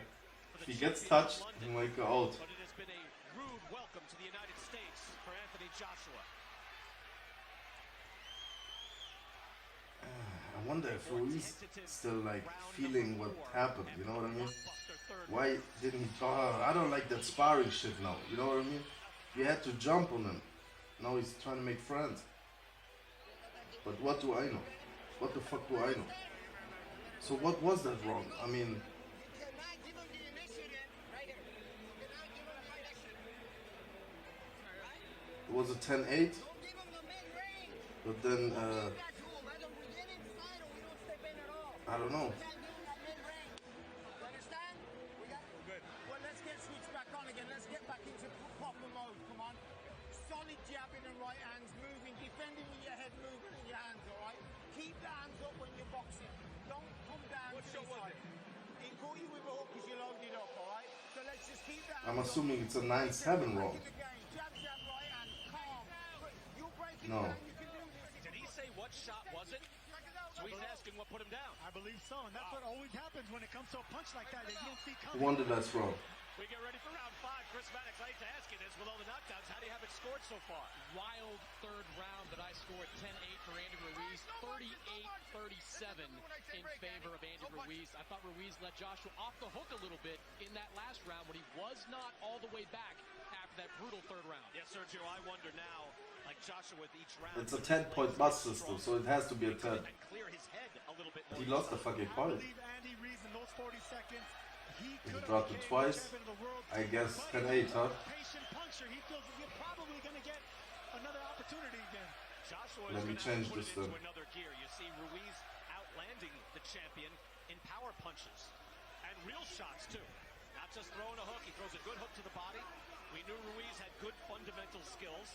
If he gets touched, he might go out. But it has been a rude welcome to the United States for Anthony Joshua. I wonder if Ruiz still like feeling what happened, you know what I mean? Why didn't he... I don't like that sparring shit now, you know what I mean? You had to jump on him. Now he's trying to make friends. But what do I know? What the fuck do I know? So what was that wrong? I mean... It was a 10-8. But then, I don't know. Well, let's get switched back on again. Let's get back into proper mode. Come on. Solid jabbing and right hands, moving, defending with your head moving and your hands, all right? Keep the hands up when you're boxing. caught you with a hook because you loaded up, alright? So let's just keep that. I'm assuming it's a 9-7 round. Jab, jab, right hand, calm. You're breaking No. down, you can do this. Did he say what shot was it? So he's asking what put him down. I believe so, and that's what always happens when it comes to a punch like that you don't see Who coming. won the last round? We get ready for round 5. Chris Maddox, I hate to ask you this, with all the knockdowns, how do you have it scored so far? Wild third round that I scored 10-8 for Andy Ruiz, 38-37 in favor of Andy Ruiz. I thought Ruiz let Joshua off the hook a little bit in that last round when he was not all the way back after that brutal third round. Yes, Sergio, I wonder now, like Joshua with each round. It's a 10-point bus system, so it has to be a 10. And clear his head a little bit more. He lost the fucking point. I believe Andy Ruiz in those 40 seconds, he He could dropped it twice. I guess 10-8, huh? Patient puncher, he feels he's probably going to get another opportunity again. Joshua Let me change put this it into then. another gear. You see Ruiz outlanding the champion in power punches and real shots too. Not just throwing a hook, he throws a good hook to the body. We knew Ruiz had good fundamental skills.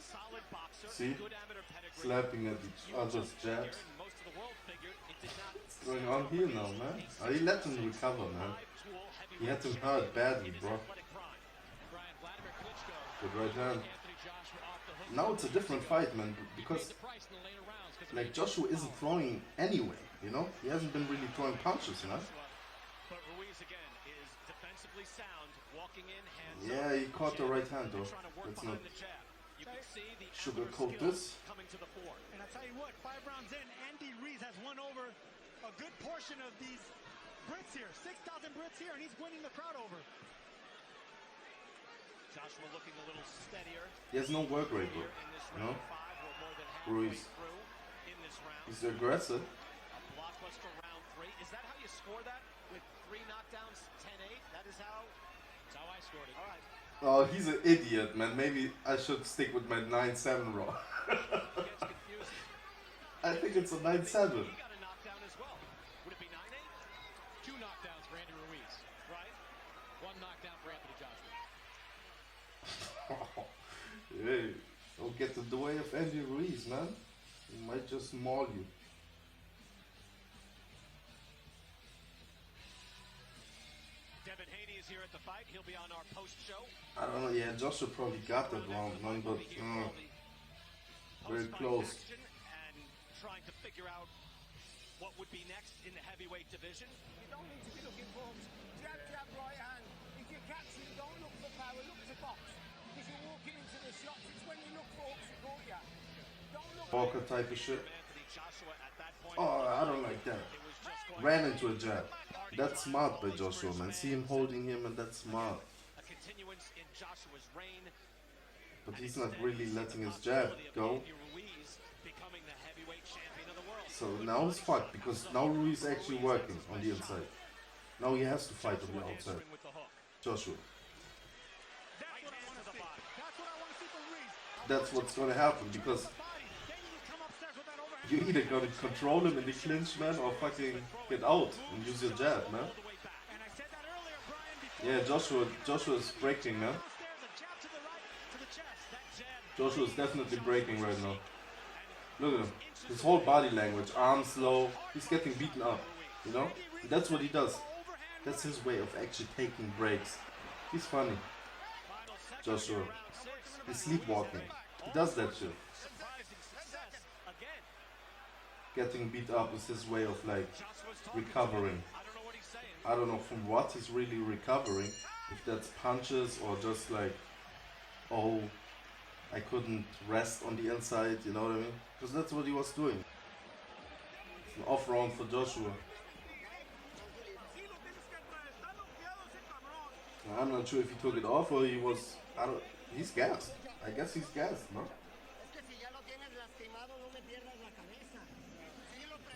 Solid boxer, See? good amateur pedigree. Slapping at each other's jabs. Most of the world figured it did not. What's going on here now, man? Oh, he let him recover, man. He had him hurt badly, bro. Good right hand. Now it's a different fight, man, because like Joshua isn't throwing anyway, you know? He hasn't been really throwing punches, man. But Ruiz again is defensively sound, walking in hands Yeah, he caught the right hand though. Let's not sugarcoat this. coming to the fore. And I tell you what, 5 rounds in, Andy Ruiz has won over a good portion of these Brits here. 6,000 Brits here, and he's winning the crowd over. Joshua looking a little steadier. He has no work rate, bro. You know? Ruiz. He's aggressive. A blockbuster round 3. Is that how you score that? With 3 knockdowns, 10-8? That's how I scored it. All right. Oh, he's an idiot, man. Maybe I should stick with my 9-7 round. I think it's a 9-7. He got a knockdown as well. Would it be 9-8? 2 knockdowns for Andy Ruiz. Right. 1 knockdown for Anthony Joshua. Hey, don't get in the way of Andy Ruiz, man. He might just maul you. Devin Haney is here at the fight. He'll be on our post show. I don't know, yeah, Joshua probably got that round, man, but very close. And trying to figure out what would be next in the heavyweight division. You don't need to be looking for hooks. Jab, jab, right hand. If you catch him, don't look for power, look to box. Because you're walking into the shots. It's when you look for hooks that caught you. Don't look Walker type of shit. Anthony Joshua at that point. Oh, I don't like that. Ran into a jab. That's smart by Joshua, man. See him holding him, and that's smart. A continuance in Joshua's reign. But he's not really letting his jab go. Ruiz becoming the heavyweight champion of the world. So now he's fucked, because now Ruiz is actually working on the inside. Now he has to fight on the outside. Joshua. That's what's gonna happen, because you either gotta control him in the clinch, man, or fucking get out and use your jab, man. Yeah, Joshua's breaking, man. Joshua's definitely breaking right now. Look at him. His whole body language, arms low, he's getting beaten up, you know? That's what he does. That's his way of actually taking breaks. He's funny. Joshua. He's sleepwalking. He does that shit. Getting beat up is his way of like recovering. I don't know from what he's really recovering. If that's punches or just like, oh, I couldn't rest on the inside, you know what I mean? Because that's what he was doing. It's an off round for Joshua. I'm not sure if he took it off or he was, he's gassed. I guess he's gassed, no?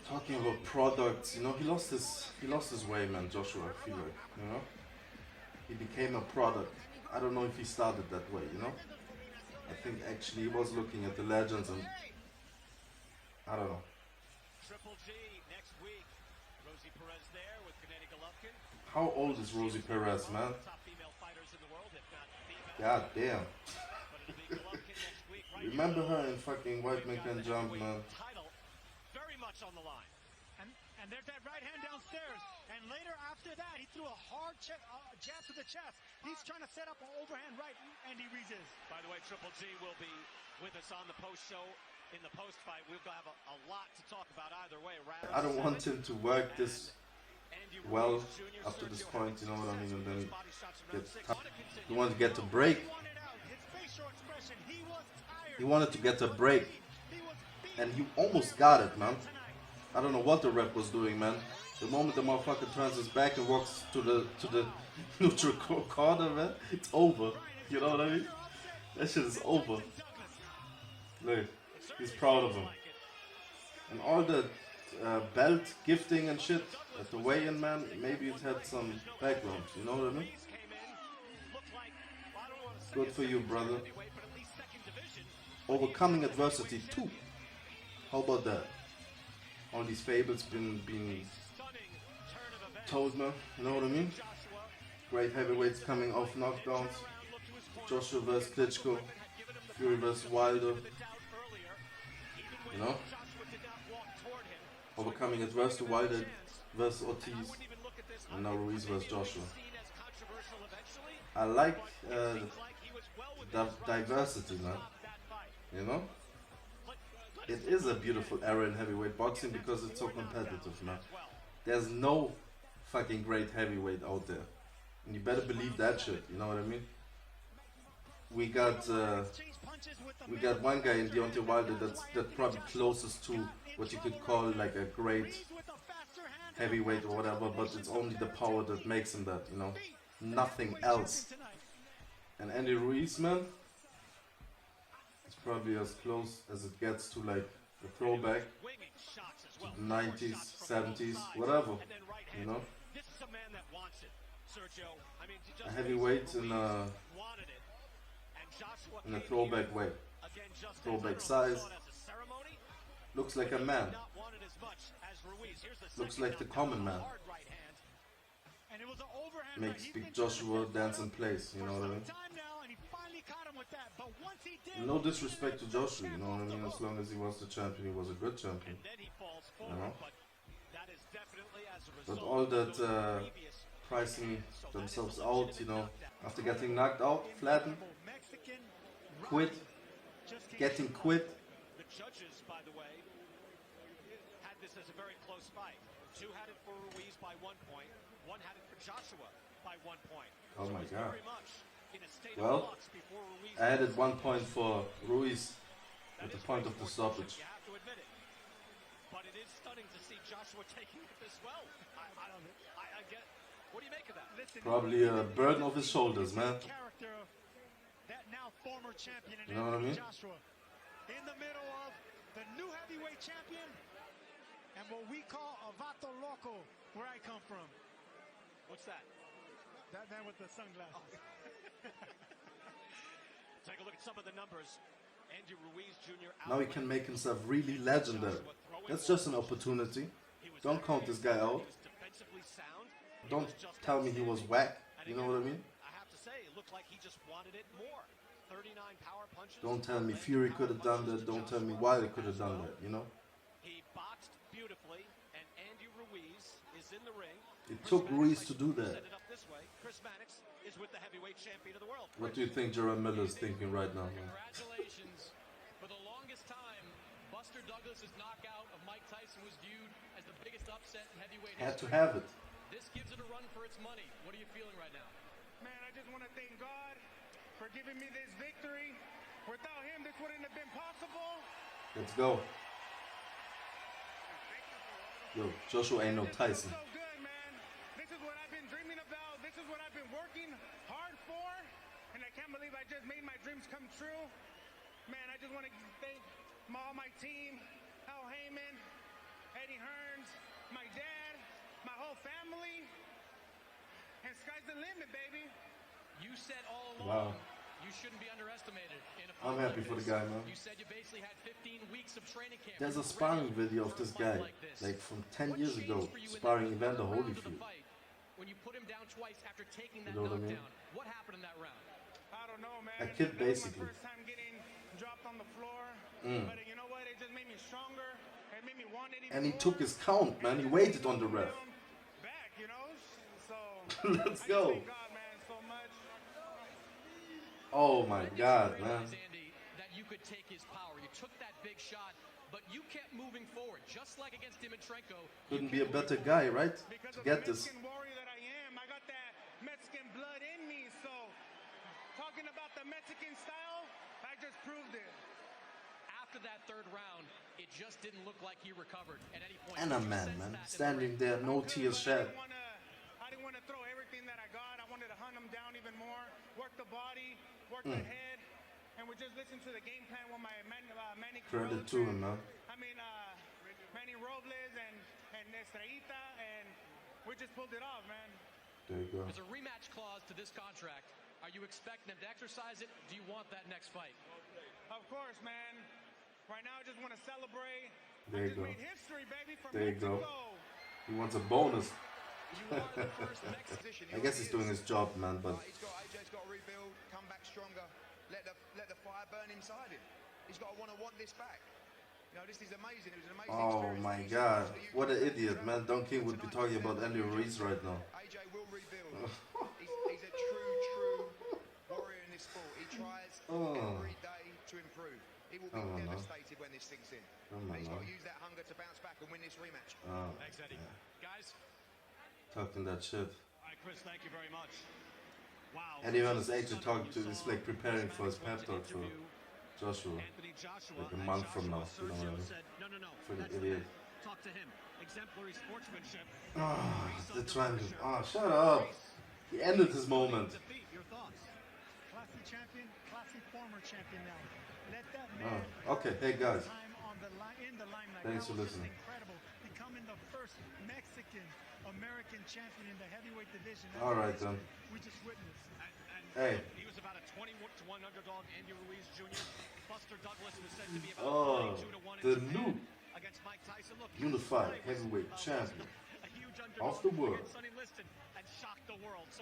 Talking about products, you know, he lost his way, man, Joshua, I feel like, you know? He became a product. I don't know if he started that way, you know? I think actually he was looking at the legends and I don't know. Triple G next week. Rosie Perez there with Gennady Golovkin. How old is Rosie Perez, man? Top female fighters in the world, if not female. God damn. Remember her in fucking White Man Can Jump, man. Title very much on the line. And there's that right hand downstairs. And later after that, he threw a hard jab to the chest. He's trying to set up an overhand right, Andy Ruiz is. By the way, Triple G will be with us on the post show. In the post fight, we'll have a lot to talk about either way. I don't want him to work this well up to this point, you know what I mean, and then get he wanted to get the break. He wanted to get the break, and he almost got it, man. I don't know what the ref was doing, man. The moment the motherfucker turns his back and walks to the neutral corner, man, it's over. You know what I mean? That shit is over. Look, he's proud of him. And all the belt gifting and shit at the weigh-in, man, maybe it had some background. You know what I mean? Good for you, brother. Overcoming adversity too. How about that? All these fables being told, man. You know what I mean? Great heavyweights coming off knockdowns. Joshua vs Klitschko, Fury vs Wilder. You know? Overcoming adversity, Wilder vs Ortiz, and now Ruiz vs Joshua. I like the diversity, man. You know? It is a beautiful era in heavyweight boxing because it's so competitive, man. There's no fucking great heavyweight out there. And you better believe that shit, you know what I mean? We got one guy in Deontay Wilder that's probably closest to what you could call like a great heavyweight or whatever, but it's only the power that makes him that, you know? Nothing else. And Andy Ruiz, man, is probably as close as it gets to like a throwback to the 90s, 70s, whatever, you know? A heavyweight in a throwback way. Throwback size. Looks like a man. Looks like the common man. Makes Big Joshua dance in place, you know what I mean? No disrespect to Joshua, you know what I mean? As long as he was the champion, he was a good champion. You know? But all that pricing themselves out, you know, after getting knocked out, flattened, quit, getting quit. The judges, by the way, had this as a very close fight. Two had it for Ruiz by 1 point. One had it for Joshua by 1 point. Oh my God. Well, I added 1 point for Ruiz at the point of the stoppage. You have to admit it. But it is stunning to see Joshua taking it this well. I get it. What do you make of that? Probably a burden off his shoulders, man. You know what I mean? In the middle of the new heavyweight champion and what we call a vato loco, where I come from. What's that? That man with the sunglasses. Take a look at some of the numbers. Andy Ruiz Jr. Now he can make himself really legendary. That's just an opportunity. Don't count this guy out. Don't tell me he was whack. You know what I mean? I have to say, it looked like he just wanted it more. 39 power punches. Don't tell me Fury could have done that. Don't tell me Wilder could have done that. You know? He boxed beautifully, and Andy Ruiz is in the ring. It took Ruiz to do that. Chris Mannix is with the heavyweight champion of the world. What do you think Jerome Miller is thinking right now, man? Congratulations. For the longest time, Buster Douglas's knockout of Mike Tyson was viewed as the biggest upset in heavyweight history. Had to have it. This gives it a run for its money. What are you feeling right now? Man, I just want to thank God for giving me this victory. Without him, this wouldn't have been possible. Let's go. Yo, Joshua ain't no Tyson. So good, man. This is what I've been dreaming about. This is what I've been working hard for. And I can't believe I just made my dreams come true. Man, I just want to thank all my team, Al Heyman, Eddie Hearns, my dad, my whole family. And sky's the limit, baby. You said all along you shouldn't be underestimated. I'm happy for the guy, man. You said you basically had 15 weeks of training camp. There's a sparring video of this guy, like from 10 years ago, sparring Evander Holyfield. When you put him down twice after taking that You know what I mean? what happened in that round? I don't know, man. A kid, basically. First time getting dropped on the floor. But you know what? It just made me stronger. It made me And he took his count, man. He waited on the ref. Back, you know. So let's go. Oh my God, man. Andy, that you could take his power. You took that big shot, but you kept moving forward, just like against Dimitrenko. Couldn't be a better guy, right? To get this. Mexican warrior that I am, I got that Mexican blood in me. So talking about the Mexican style, I just proved it. After that third round, it just didn't look like he recovered at any point. And a man, standing there, no tears shed. I didn't want to throw everything that I got. I wanted to hunt him down even more, work the body, work the head, and we just listened to the game plan with my Manny. Credit to him, man. I mean, Manny Robles and Estrellita, and we just pulled it off, man. There you go. There's a rematch clause to this contract. Are you expecting him to exercise it? Do you want that next fight? Of course, man. Right now, I just want to celebrate. There you go. Made history, baby, from there you Mexico. go. He wants a bonus. I guess he's doing his job, man. But AJ's got to rebuild, come back stronger, let the fire burn inside him. He's got to want this back. You know, this is amazing. It was an amazing experience. oh my God, what an idiot, man. Don King would be talking about Andy Ruiz right now. AJ will rebuild. he's a true warrior in this sport. He tries every day to improve. He will be devastated when this sinks in. He's got to use that hunger to bounce back and win this rematch. Thanks, Eddie. Guys. Talking that shit. All right, Chris, thank you very much. Wow. And even is actually talking to, he's like preparing for his pep talk for Joshua. Like a month from now, you know what I mean? No. Freaking idiot. Talk to him. Exemplary sportsmanship. They're trying to. Shut up. He ended his moment. Your thoughts? Classy champion, classy former champion now. Let that man Okay, hey guys. time on the in the limelight. Thanks for That was just listening. incredible. Becoming the first Mexican American champion in the heavyweight division. All right, then. We just witnessed. Hey. He was about a 20-1 underdog. Andy Ruiz Jr. Buster Douglas was said to be about 22-1 the new against Mike Tyson. Look, unified heavyweight champion of the world,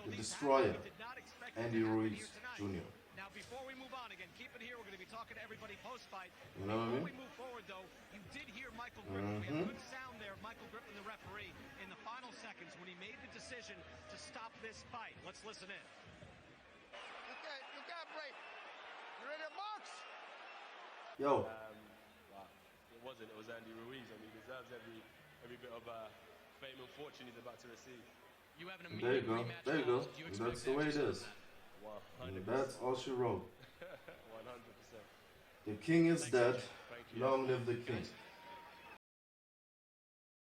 the destroyer, Andy Ruiz Jr. Now, before we move on, again, keep it here. We're going to be talking to everybody post-fight. You know what I mean? Before we move forward, though, you did hear Michael Griffin. We had good sound there. Michael Griffin, the referee, in the final seconds when he made the decision to stop this fight. Let's listen in. You can't break. You ready to box? Yo. It wasn't. It was Andy Ruiz, and he deserves every bit of fame and fortune he's about to receive. You have an There you go. There you go. That's the way it is. That's all she wrote. 100%. The king is dead. Long live the king.